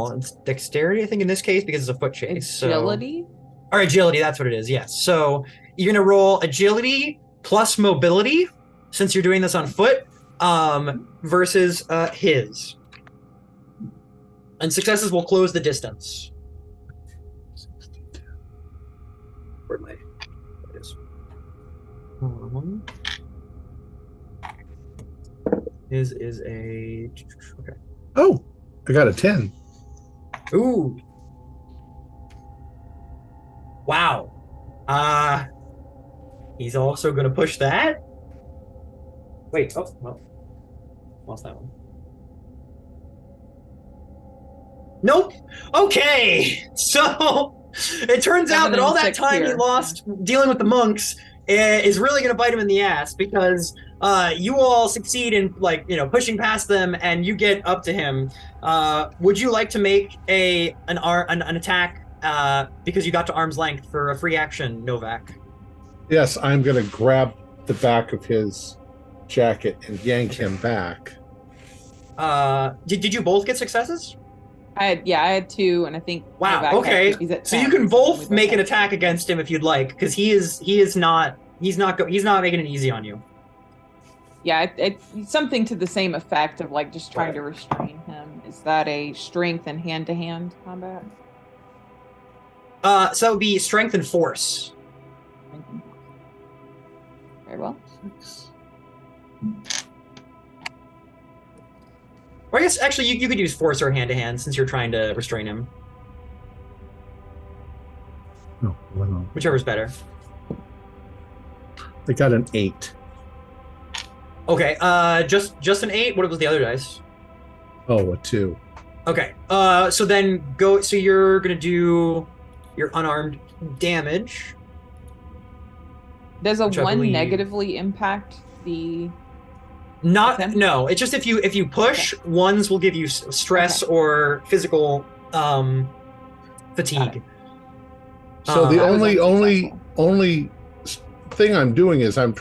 dexterity. I think in this case because it's a foot chase. Agility. Or agility. That's what it is. Yes. So you're gonna roll agility plus mobility since you're doing this on foot versus his. And successes will close the distance. Where'd my? There it is. His is a okay. Oh, I got a 10. Ooh. Wow. He's also gonna push that. Wait, oh well. Lost that one. Nope. Okay. So it turns out that all that time he lost dealing with the monks is really going to bite him in the ass because you all succeed in pushing past them and you get up to him. Would you like to make an attack because you got to arm's length for a free action, Novak? Yes, I'm going to grab the back of his jacket and yank him back. Did you both get successes? I had 2, and I think. Wow. Okay. So you can both make an attack against him if you'd like, because he's not making it easy on you. Yeah, it's something to the same effect of like just trying to restrain him. Is that a strength and hand-to-hand combat? So it would be strength and force. Very well. Or I guess actually you could use force or hand-to-hand since you're trying to restrain him. No, well, whichever's better. I got an 8. Okay, just an 8. What was the other dice? Oh, a 2. Okay, so then go. So you're gonna do your unarmed damage. Does a 1 negatively impact the? No. It's just if you push, okay. Ones will give you stress or physical fatigue. So the only thing I'm doing is I'm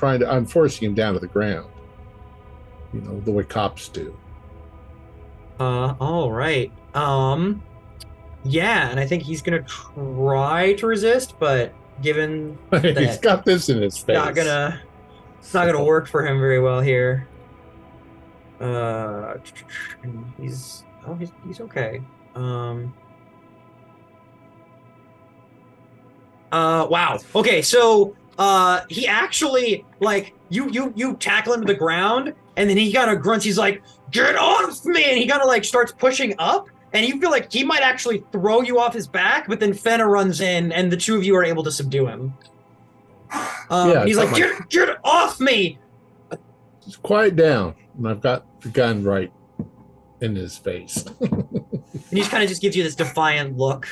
forcing him down to the ground. You know, the way cops do. All right. Yeah, and I think he's gonna try to resist, but given that he's got this in his face, It's not gonna work for him very well here. He's okay. Wow. Okay, so he actually like you tackle him to the ground, and then he kind of grunts. He's like, "Get off me!" And he kind of like starts pushing up, and you feel like he might actually throw you off his back. But then Fenna runs in, and the two of you are able to subdue him. He's like, "Get off me!" Just quiet down, and I've got the gun right in his face. And he kind of just gives you this defiant look.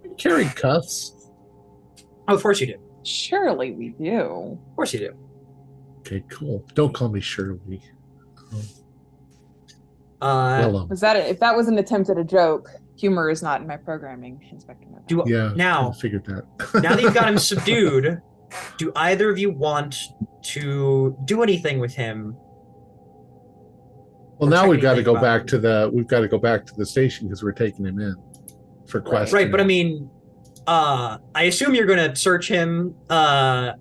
You carry cuffs. Oh, of course you do. Surely we do. Of course you do. Okay, cool. Don't call me Shirley. Was that if that was an attempt at a joke? Humor is not in my programming, Inspector Novak. I figured that. Now that you've got him subdued, do either of you want to do anything with him? Well, now we've got to go back to the station because we're taking him in for questioning. Right, but I mean, I assume you're going to search him. Oh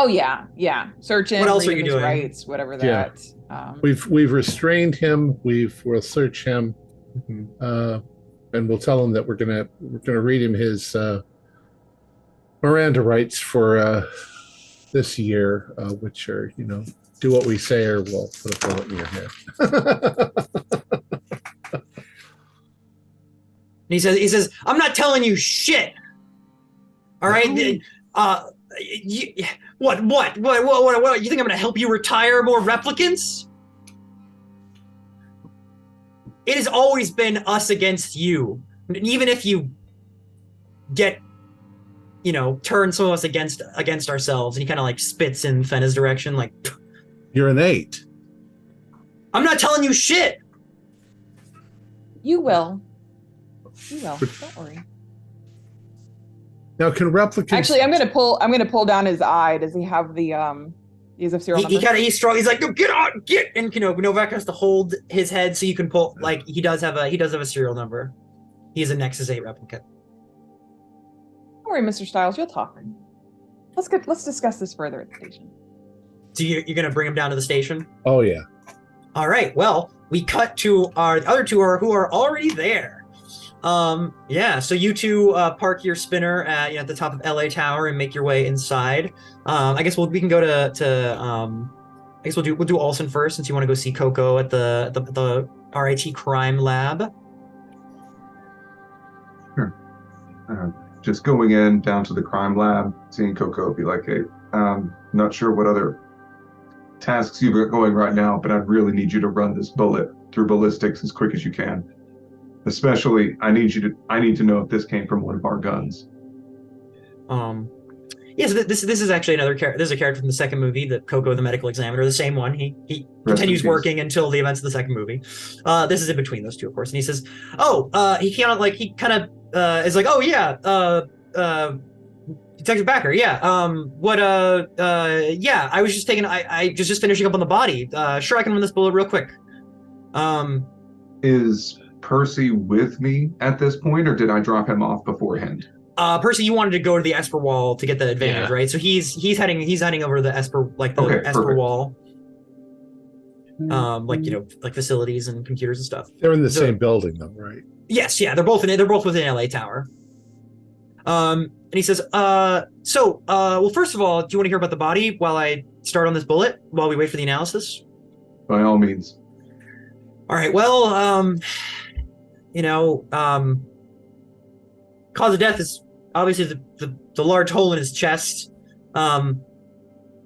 yeah, search him. What else are you doing? Rights, whatever that. Yeah. We've restrained him. We'll search him, and we'll tell him that we're gonna read him his Miranda rights for this year, which are do what we say or we'll put a bullet in your head. He says, "I'm not telling you shit. All right? What? You think I'm going to help you retire more replicants? It has always been us against you. Even if you get, turn some of us against ourselves." And he kind of like spits in Fenna's direction, like, "You're an 8. I'm not telling you shit." You will. Don't worry. Now, can replicants? Actually, I'm gonna pull down his eye. Does he have the He's a serial number. He's strong. He's like, "No, get on, get!" And Novak has to hold his head so you can pull. Like he does have a serial number. He is a Nexus 8 replicant. Don't worry, Mr. Styles. You'll talk. Let's discuss this further at the station. So you're gonna bring him down to the station? Oh yeah. All right. Well, we cut to our other two who are already there. So you two park your spinner at the top of LA Tower and make your way inside. I guess we can go to I guess we'll do Olsen first, since you want to go see Coco at the RIT crime lab. Sure. Just going in down to the crime lab, seeing Coco, be like, "Hey, not sure what other tasks you've got going right now, but I really need you to run this bullet through ballistics as quick as you can. Especially, I need to know if this came from one of our guns." So this is actually another character. This is a character from the second movie, the Coco the medical examiner, the same one. He continues working until the events of the second movie. This is in between those two, of course. And he says, is like, "Oh yeah, Detective Backer, yeah. I was just I was just finishing up on the body. Sure, I can run this bullet real quick." Is Percy with me at this point, or did I drop him off beforehand? Percy, you wanted to go to the Esper wall to get the advantage, right? So he's heading over to the Esper, Esper perfect. wall. Like facilities and computers and stuff. They're in the same building though, right? Yes, yeah, they're both within LA Tower. And he says, well, first of all, do you want to hear about the body while I start on this bullet while we wait for the analysis? By all means. All right, well, cause of death is obviously the large hole in his chest.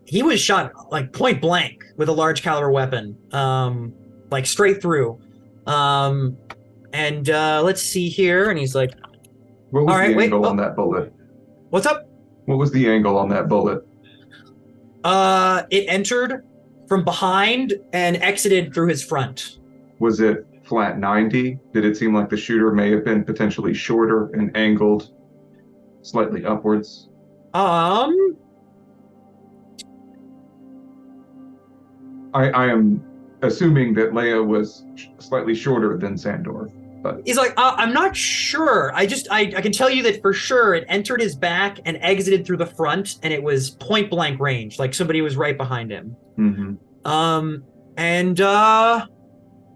He was shot like point blank with a large caliber weapon, like straight through. Let's see here. And he's like, "What was the angle on that bullet? What's up? What was the angle on that bullet?" It entered from behind and exited through his front. Was it flat 90? Did it seem like the shooter may have been potentially shorter and angled slightly upwards? I am assuming that Leia was slightly shorter than Sandor. But he's like, I'm not sure. I can tell you that for sure it entered his back and exited through the front, and it was point blank range, like somebody was right behind him. mm-hmm.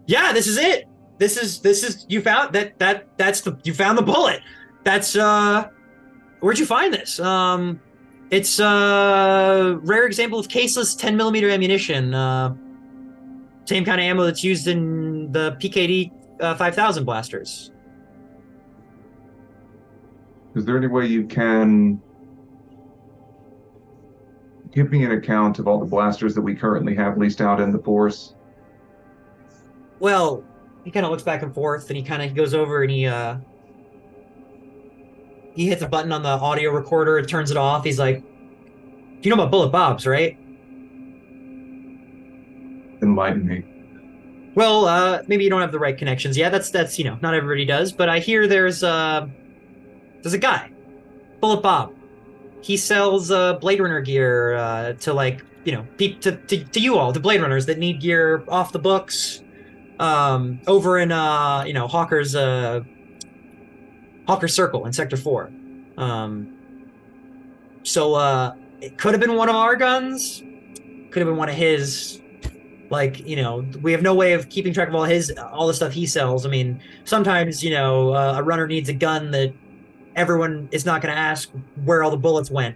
Yeah, this is it. This is you found you found the bullet. That's where'd you find this? It's a rare example of caseless 10mm ammunition. Same kind of ammo that's used in the PKD 5000 blasters. Is there any way you can give me an account of all the blasters that we currently have leased out in the force? Well, he kind of looks back and forth, and he goes over and he hits a button on the audio recorder. It turns it off. He's like, "You know about Bullet Bobs, right?" Enlighten me. Well, maybe you don't have the right connections. Yeah, that's not everybody does. But I hear there's a guy, Bullet Bob. He sells Blade Runner gear to to you all, the Blade Runners that need gear off the books, over in Hawker's Circle in Sector 4. So it could have been one of our guns, could have been one of his. We have no way of keeping track of all the stuff he sells. I mean, sometimes, a runner needs a gun that everyone is not going to ask where all the bullets went.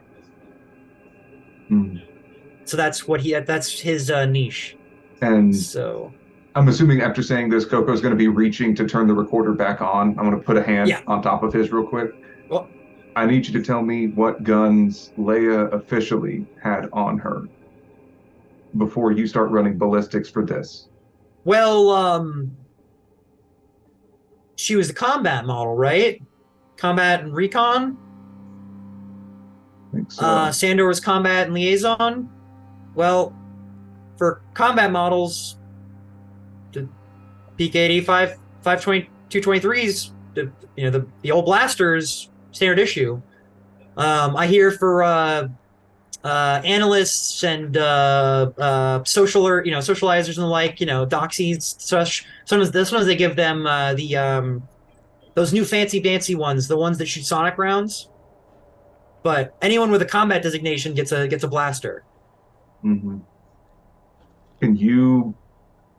So that's his niche. And so I'm assuming after saying this, Coco's going to be reaching to turn the recorder back on. I'm going to put a hand on top of his real quick. Well, I need you to tell me what guns Leia officially had on her before you start running ballistics for this. Well, she was the combat model, right? Combat and recon? I think so. Sandor was combat and liaison. Well, for combat models, the PK-85 223s, the old blasters, standard issue. I hear for analysts and socializers and the like, doxies, such. Sometimes they give them those new fancy ones, the ones that shoot sonic rounds. But anyone with a combat designation gets a blaster. Mm-hmm. Can you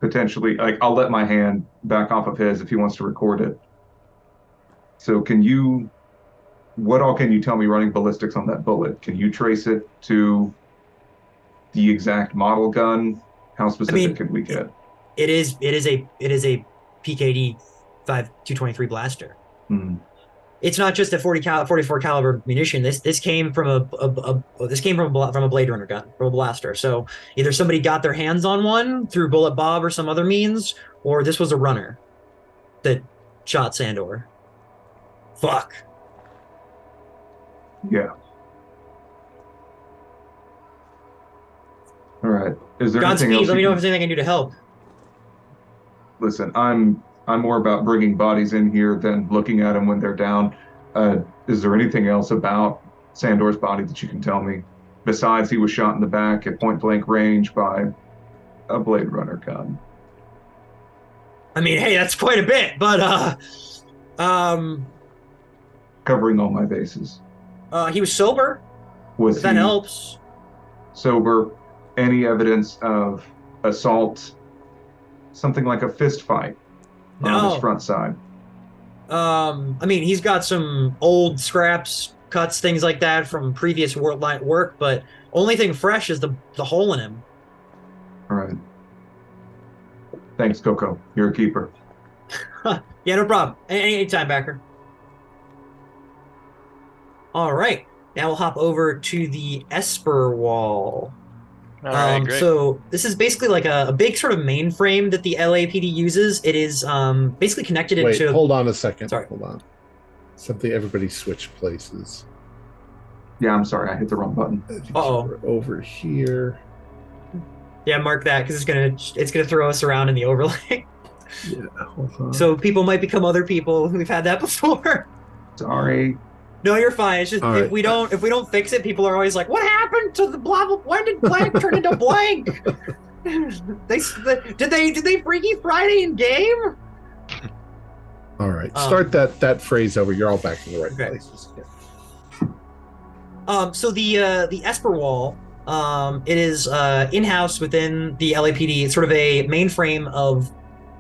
potentially, I'll let my hand back off of his if he wants to record it. So what all can you tell me running ballistics on that bullet? Can you trace it to the exact model gun? How specific can we get? It is a PKD 223 blaster. Mm-hmm. It's not just a 44 caliber munition. This came from a Blade Runner gun, from a blaster. So either somebody got their hands on one through Bullet Bob or some other means, or this was a runner that shot Sandor. Fuck. Yeah. All right. Is there anything Godspeed. else? Let me know if there's anything I can do to help. Listen, I'm more about bringing bodies in here than looking at them when they're down. Is there anything else about Sandor's body that you can tell me? Besides, he was shot in the back at point blank range by a Blade Runner gun. I mean, hey, that's quite a bit, but covering all my bases. He was sober. If that helps. Sober. Any evidence of assault? Something like a fist fight on his front side. I mean, he's got some old scraps, cuts, things like that from previous work, but only thing fresh is the hole in him. All right. Thanks, Coco. You're a keeper. Yeah, no problem. Anytime, Backer. All right. Now we'll hop over to the Esper wall. All right, great. So this is basically like a big sort of mainframe that the LAPD uses. It is basically connected into... Hold on a second. Sorry. Hold on. Something, everybody switch places. Yeah, I'm sorry. I hit the wrong button. Uh-oh. Over here. Yeah, mark that because it's gonna throw us around in the overlay. Yeah, hold on. So people might become other people. We've had that before. Sorry. No, you're fine. It's just All if we don't fix it, people are always like, "What happened to the blah blah? When did blank turn into blank?" Did they Freaky Friday in game? All right. Start that phrase over. You're all back in the right Okay. places. Yeah. So the Esper Wall, it is in-house within the LAPD. It's sort of a mainframe of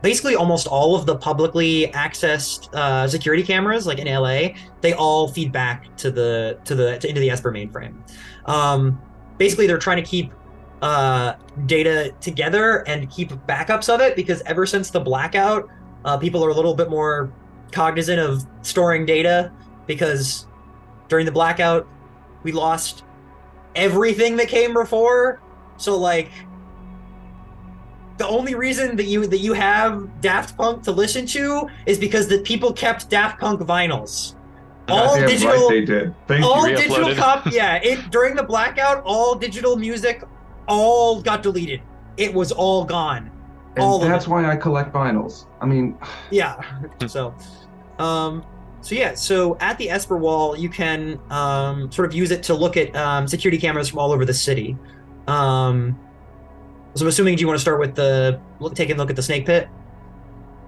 basically almost all of the publicly accessed security cameras, like in LA. They all feed back into the Esper mainframe. Basically, they're trying to keep data together and keep backups of it, because ever since the blackout, people are a little bit more cognizant of storing data, because during the blackout, we lost everything that came before. So like, the only reason that you have Daft Punk to listen to is because the people kept Daft Punk vinyls. All Goddamn digital, right they did. Thank all you. digital during the blackout, all digital music, all got deleted. It was all gone. And that's why I collect vinyls. I mean, yeah. So at the Esper Wall, you can sort of use it to look at security cameras from all over the city. So I'm assuming, do you want to start with taking a look at the snake pit?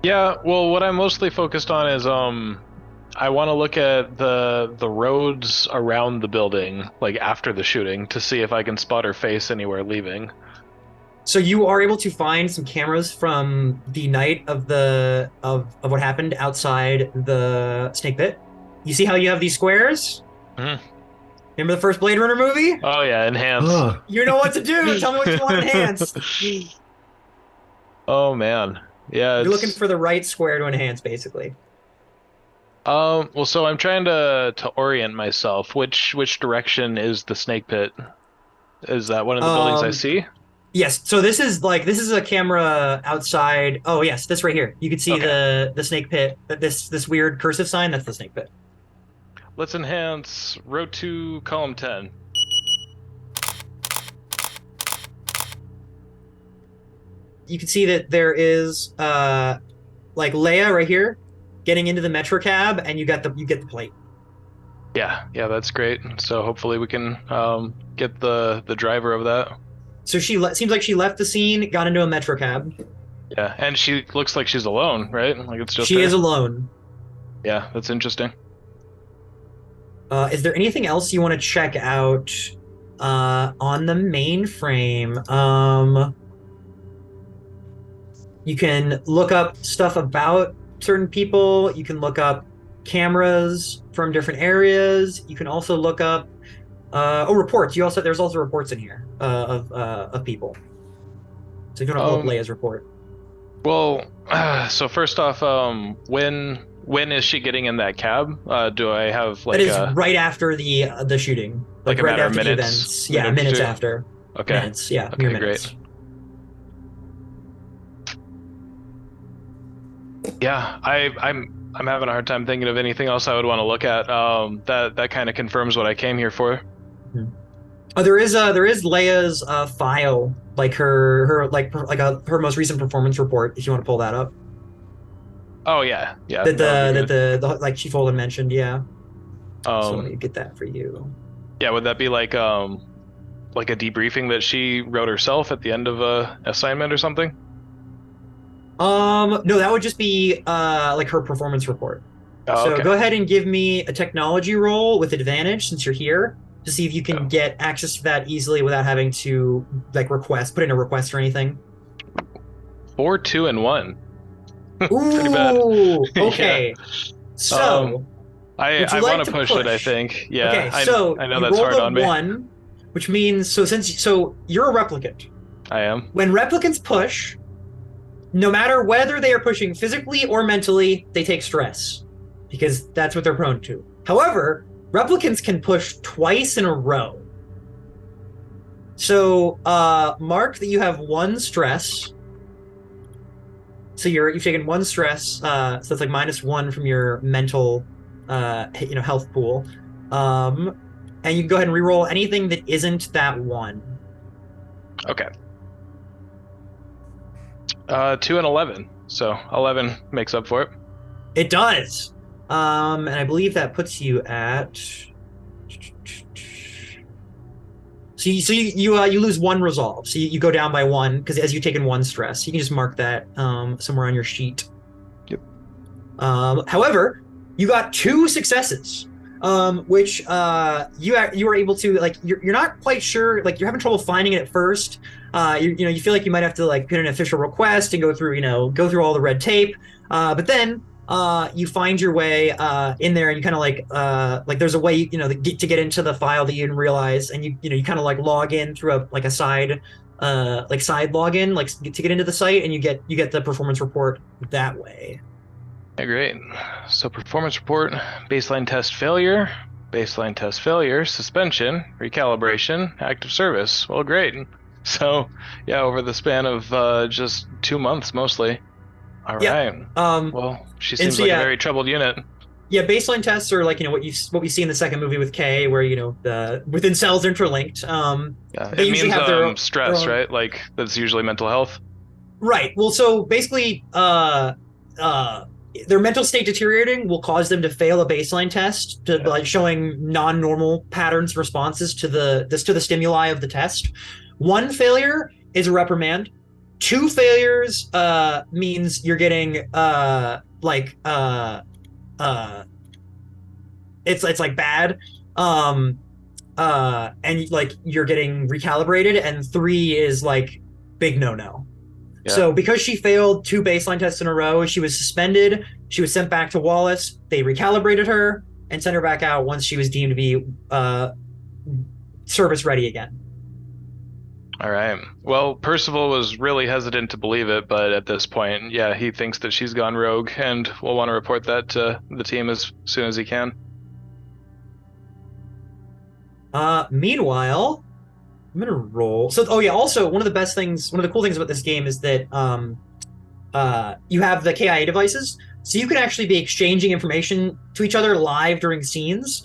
Yeah, well, what I'm mostly focused on is I want to look at the roads around the building, like after the shooting, to see if I can spot her face anywhere leaving. So you are able to find some cameras from the night of what happened outside the snake pit. You see how you have these squares? Mm-hmm. Remember the first Blade Runner movie? Oh yeah, enhance. You know what to do. Tell me what you want enhanced. Oh man, yeah. You're looking for the right square to enhance, basically. Well, so I'm trying to orient myself. Which direction is the snake pit? Is that one of the buildings I see? Yes. So this is a camera outside. Oh yes, this right here. You can see the snake pit. This weird cursive sign. That's the snake pit. Let's enhance row 2, column 10. You can see that there is like Leia right here getting into the metro cab, and you get the plate. Yeah, that's great. So hopefully we can get the driver of that. So seems like she left the scene, got into a metro cab. Yeah, and she looks like she's alone, right? Like it's just she is alone. Yeah, that's interesting. Is there anything else you want to check out on the mainframe? You can look up stuff about certain people. You can look up cameras from different areas. You can also look up reports. There's also reports in here of people. So if you want to pull up Leia's report. Well, so first off, when is she getting in that cab? Do I have like? That is right after the shooting. Like right a matter after of minutes. The events. Yeah, minutes after. Okay. Minutes. Yeah, okay, mere minutes. Great. Yeah, I'm having a hard time thinking of anything else I would want to look at. That kind of confirms what I came here for. Mm-hmm. Oh, there is Leia's file, like her most recent performance report. If you want to pull that up. Oh yeah. That the like Chief Holden mentioned, yeah. So let me get that for you. Yeah, would that be like a debriefing that she wrote herself at the end of a assignment or something? No, that would just be like her performance report. Oh, so okay. Go ahead and give me a technology roll with advantage since you're here, to see if you can get access to that easily without having to put in a request or anything. 4, 2, and 1. Ooh, Pretty bad. Okay. Yeah. So I want to push it, I think. Yeah. Okay, so I know you that's hard rolled a on me. 1, which means so you're a replicant. I am. When replicants push, no matter whether they are pushing physically or mentally, they take stress, because that's what they're prone to. However, replicants can push twice in a row. So mark that you have 1 stress. So you've taken 1 stress, so that's like -1 from your mental health pool. And you can go ahead and reroll anything that isn't that 1. Okay. 2 and 11. So 11 makes up for it. It does. And I believe that puts you at. So you lose 1 resolve. So you go down by 1 because as you've taken 1 stress, you can just mark that somewhere on your sheet. Yep. However, you got 2 successes, which you were able to, like, you're not quite sure, like, you're having trouble finding it at first. You feel like you might have to, like, put in an official request and go through all the red tape. But then you find your way in there, and you kind of like there's a way to get into the file that you didn't realize, and you kind of like log in through a side side login, like, to get into the site, and you get the performance report that way. Yeah, great. So performance report, baseline test failure, suspension, recalibration, active service. Well, great. So yeah, over the span of just 2 months mostly. All right. Well, she seems like a very troubled unit. Yeah, baseline tests are like what we see in the second movie with Kay, where the within cells interlinked. It means have stress, right? Like, that's usually mental health. Right. Well, so basically, their mental state deteriorating will cause them to fail a baseline test, like showing non-normal patterns, responses to the stimuli of the test. 1 failure is a reprimand. 2 failures means you're getting it's like bad, and like you're getting recalibrated, and 3 is like big no. Yeah. So because she failed 2 baseline tests in a row, she was suspended. She was sent back to Wallace. They recalibrated her and sent her back out once she was deemed to be service ready again. All right. Well, Percival was really hesitant to believe it, but at this point, yeah, he thinks that she's gone rogue, and will want to report that to the team as soon as he can. Meanwhile, I'm gonna roll. So, also one of the cool things about this game is that you have the KIA devices, so you can actually be exchanging information to each other live during scenes.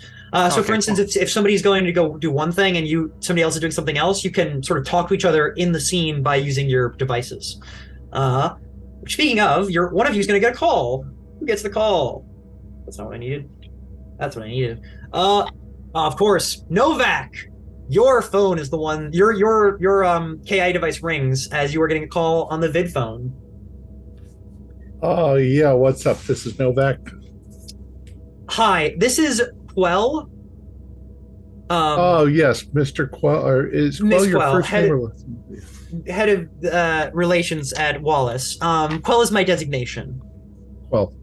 So, for instance, if somebody's going to go do one thing and somebody else is doing something else, you can sort of talk to each other in the scene by using your devices. Speaking of, one of you is going to get a call. Who gets the call? That's not what I needed. That's what I needed. Of course, Novak. Your phone is the one. Your KI device rings as you are getting a call on the vid phone. Oh yeah, what's up? This is Novak. Hi, this is Quell. Oh yes, Mr. Quell, or is Quell your first name? Head of relations at Wallace. Quell is my designation. Quell.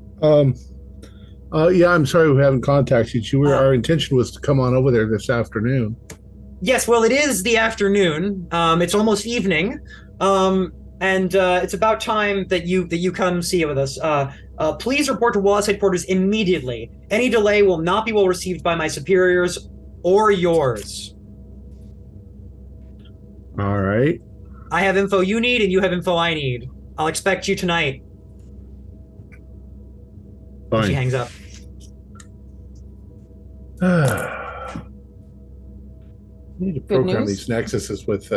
Yeah, I'm sorry we haven't contacted you. Our intention was to come on over there this afternoon. Yes, well, it is the afternoon. It's almost evening, and it's about time that you come see it with us. Please report to Wallace headquarters immediately. Any delay will not be well received by my superiors or yours. All right. I have info you need, and you have info I need. I'll expect you tonight. Fine. She hangs up. I need to program these nexuses with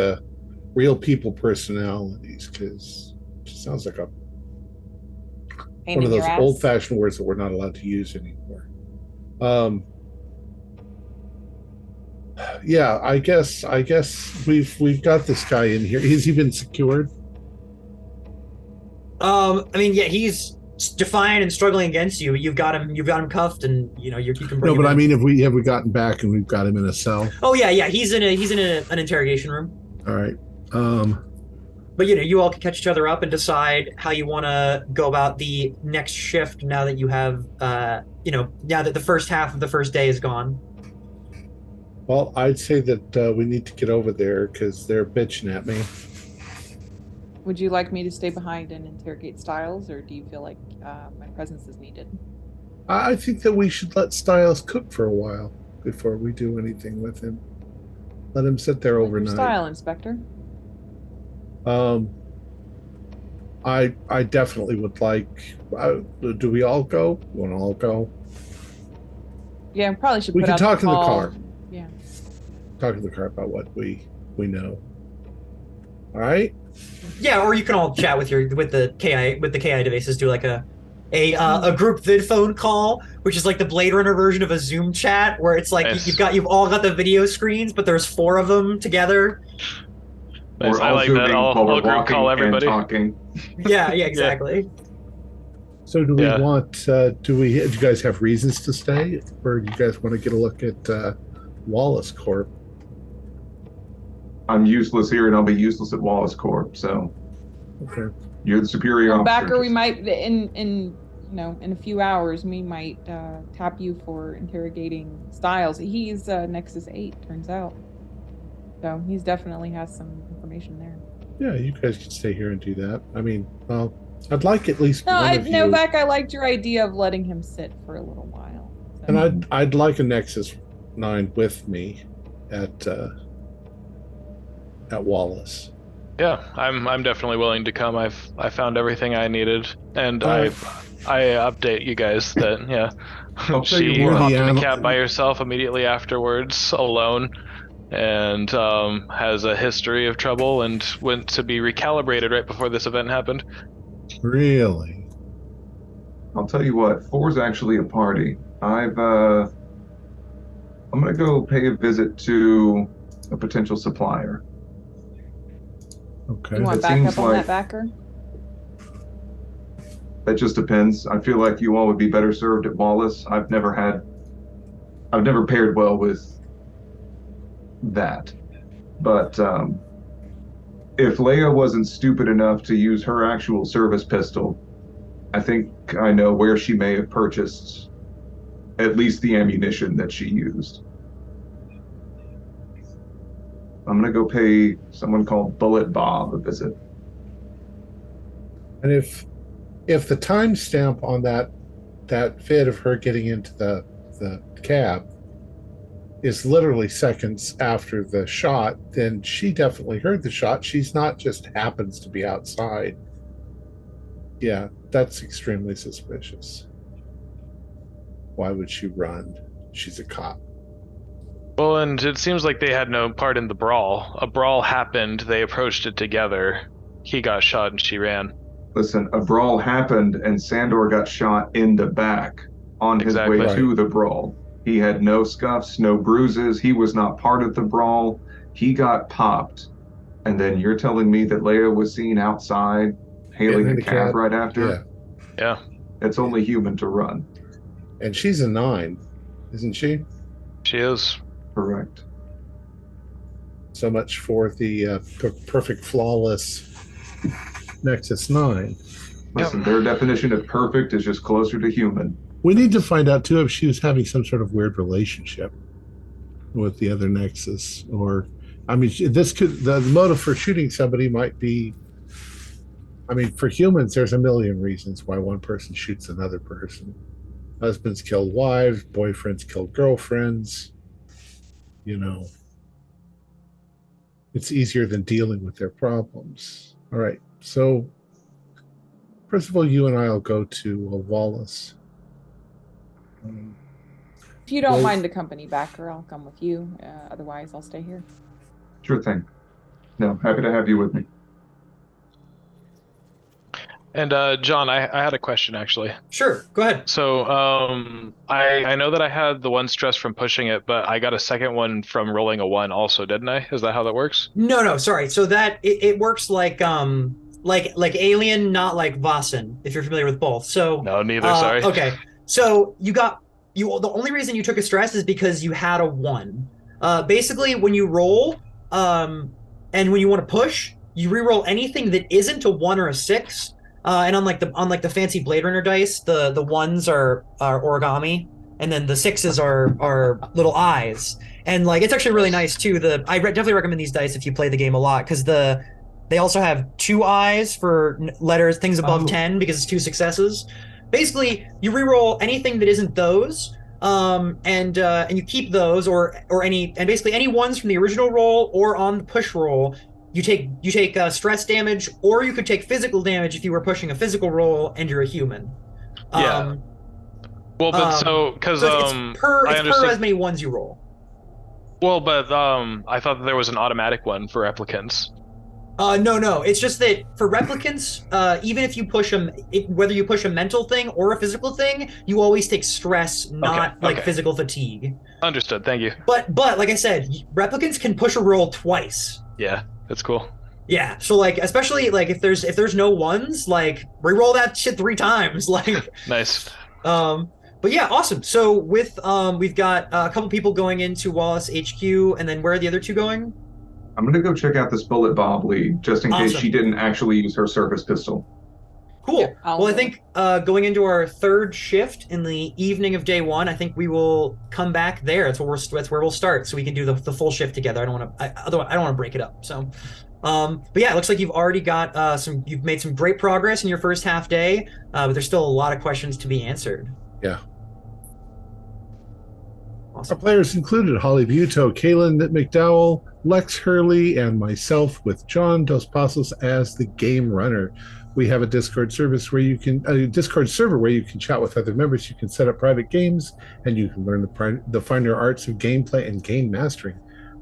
real people personalities, because it sounds like one of those old-fashioned words that we're not allowed to use anymore. Yeah, I guess we've got this guy in here. Has he been secured? I mean, yeah, he's defiant and struggling against you. You've got him cuffed, and you can bring him in. I mean, have we gotten back and we've got him in a cell? Oh yeah, he's in an interrogation room. All right. But you all can catch each other up and decide how you want to go about the next shift now that you have now that the first half of the first day is gone. Well, I'd say that we need to get over there because they're bitching at me. Would you like me to stay behind and interrogate Styles, or do you feel like my presence is needed? I think that we should let Styles cook for a while before we do anything with him. Let him sit there overnight. Your style, Inspector. I definitely would like. Do we all go? You want to all go? Yeah, probably should. We can talk in the car. Yeah. Talk in the car about what we know. All right. Yeah, or you can all chat with the KI devices. Do like a group vid phone call, which is like the Blade Runner version of a Zoom chat, where it's like nice. you've all got the video screens, but there's 4 of them together. Nice. I like that. I'll group call everybody. Talking. Yeah, exactly. So do we Yeah. want? Do you guys have reasons to stay, or do you guys want to get a look at Wallace Corp? I'm useless here, and I'll be useless at Wallace Corp. So Okay. you're the superior officer. Backer, we might in a few hours we might tap you for interrogating Styles. He's Nexus 8, turns out. So he's definitely has some information there. Yeah, you guys can stay here and do that. I mean, well, I'd like at least No, one of you. Novak, I liked your idea of letting him sit for a little while. So. And I'd like a Nexus 9 with me at Wallace. Yeah, I'm definitely willing to come. I found everything I needed, and I update you guys that she hopped in a cab by herself immediately afterwards, alone, and has a history of trouble, and went to be recalibrated right before this event happened. Really? I'll tell you what, 4's actually a party. I'm gonna go pay a visit to a potential supplier. Okay. You want backup on that, Backer? That just depends. I feel like you all would be better served at Wallace. I've never paired well with that. But if Leia wasn't stupid enough to use her actual service pistol, I think I know where she may have purchased at least the ammunition that she used. I'm going to go pay someone called Bullet Bob a visit. And if the timestamp on that vid of her getting into the cab is literally seconds after the shot, then she definitely heard the shot. She's not just happens to be outside. Yeah, that's extremely suspicious. Why would she run? She's a cop. Well, and it seems like they had no part in the brawl. A brawl happened, they approached it together. He got shot and she ran. Listen, a brawl happened and Sandor got shot in the back on his way to the brawl. He had no scuffs, no bruises. He was not part of the brawl. He got popped. And then you're telling me that Leia was seen outside hailing a cab right after? Yeah. It's only human to run. And she's a 9, isn't she? She is. Correct. So much for the perfect, flawless Nexus 9. Listen, their definition of perfect is just closer to human. We need to find out, too, if she was having some sort of weird relationship with the other Nexus. Or, I mean, the motive for shooting somebody might be, I mean, for humans, there's a million reasons why one person shoots another person. Husbands kill wives, boyfriends kill girlfriends. You know, it's easier than dealing with their problems. All right. So, first of all, you and I will go to Wallace. If you don't mind the company, Backer, I'll come with you. Otherwise, I'll stay here. Sure thing. No, happy to have you with me. And John, I had a question actually. Sure, go ahead. So I know that I had the one stress from pushing it, but I got a second one from rolling a 1 also, didn't I? Is that how that works? No, sorry. So that it works like Alien, not like Vasen, if you're familiar with both. So no, neither. Sorry. Okay, so the only reason you took a stress is because you had a 1. Basically, when you roll, and when you want to push, you reroll anything that isn't a 1 or a 6. And unlike the fancy Blade Runner dice, the 1s are origami, and then the 6s are little eyes. And like it's actually really nice too. I definitely recommend these dice if you play the game a lot, because they also have 2 eyes for letters, things above 10, because it's 2 successes. Basically, you reroll anything that isn't those, and you keep those or basically any 1s from the original roll or on the push roll. You take stress damage, or you could take physical damage if you were pushing a physical roll and you're a human. Yeah. Well, but because it's per as many 1s you roll. Well, but I thought that there was an automatic one for replicants. No. It's just that for replicants, even if you push them, whether you push a mental thing or a physical thing, you always take stress, not physical fatigue. Understood. Thank you. But like I said, replicants can push a roll twice. Yeah, that's cool. Yeah, so like especially like if there's no ones, like reroll that shit 3 times. Like Nice. but yeah, awesome. So with we've got a couple people going into Wallace HQ, and then where are the other two going? I'm gonna go check out this Bullet Bob lead just in case Awesome. she didn't actually use her service pistol. Cool. Yeah, Well, I think going into our third shift in the evening of day 1, I think we will come back there. That's where we'll start, so we can do the full shift together. I don't want to. Otherwise, I don't want to break it up. So, but yeah, it looks like you've already got You've made some great progress in your first half day, but there's still a lot of questions to be answered. Yeah. Awesome. Our players included Holly Buto, Kaylin McDowell, Lex Hurley, and myself, with John Dos Passos as the game runner. We have a Discord server where you can chat with other members. You can set up private games, and you can learn the finer arts of gameplay and game mastering.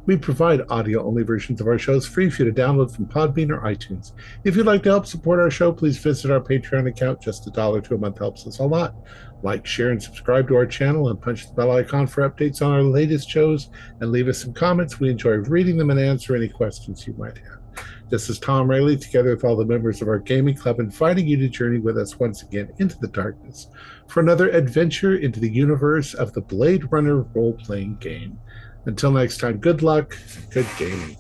We provide audio-only versions of our shows free for you to download from Podbean or iTunes. If you'd like to help support our show, please visit our Patreon account. Just $1 a month helps us a lot. Like, share, and subscribe to our channel, and punch the bell icon for updates on our latest shows, and leave us some comments. We enjoy reading them and answer any questions you might have. This is Thom Raley, together with all the members of our gaming club, inviting you to journey with us once again into the darkness for another adventure into the universe of the Blade Runner role-playing game. Until next time, good luck, good gaming.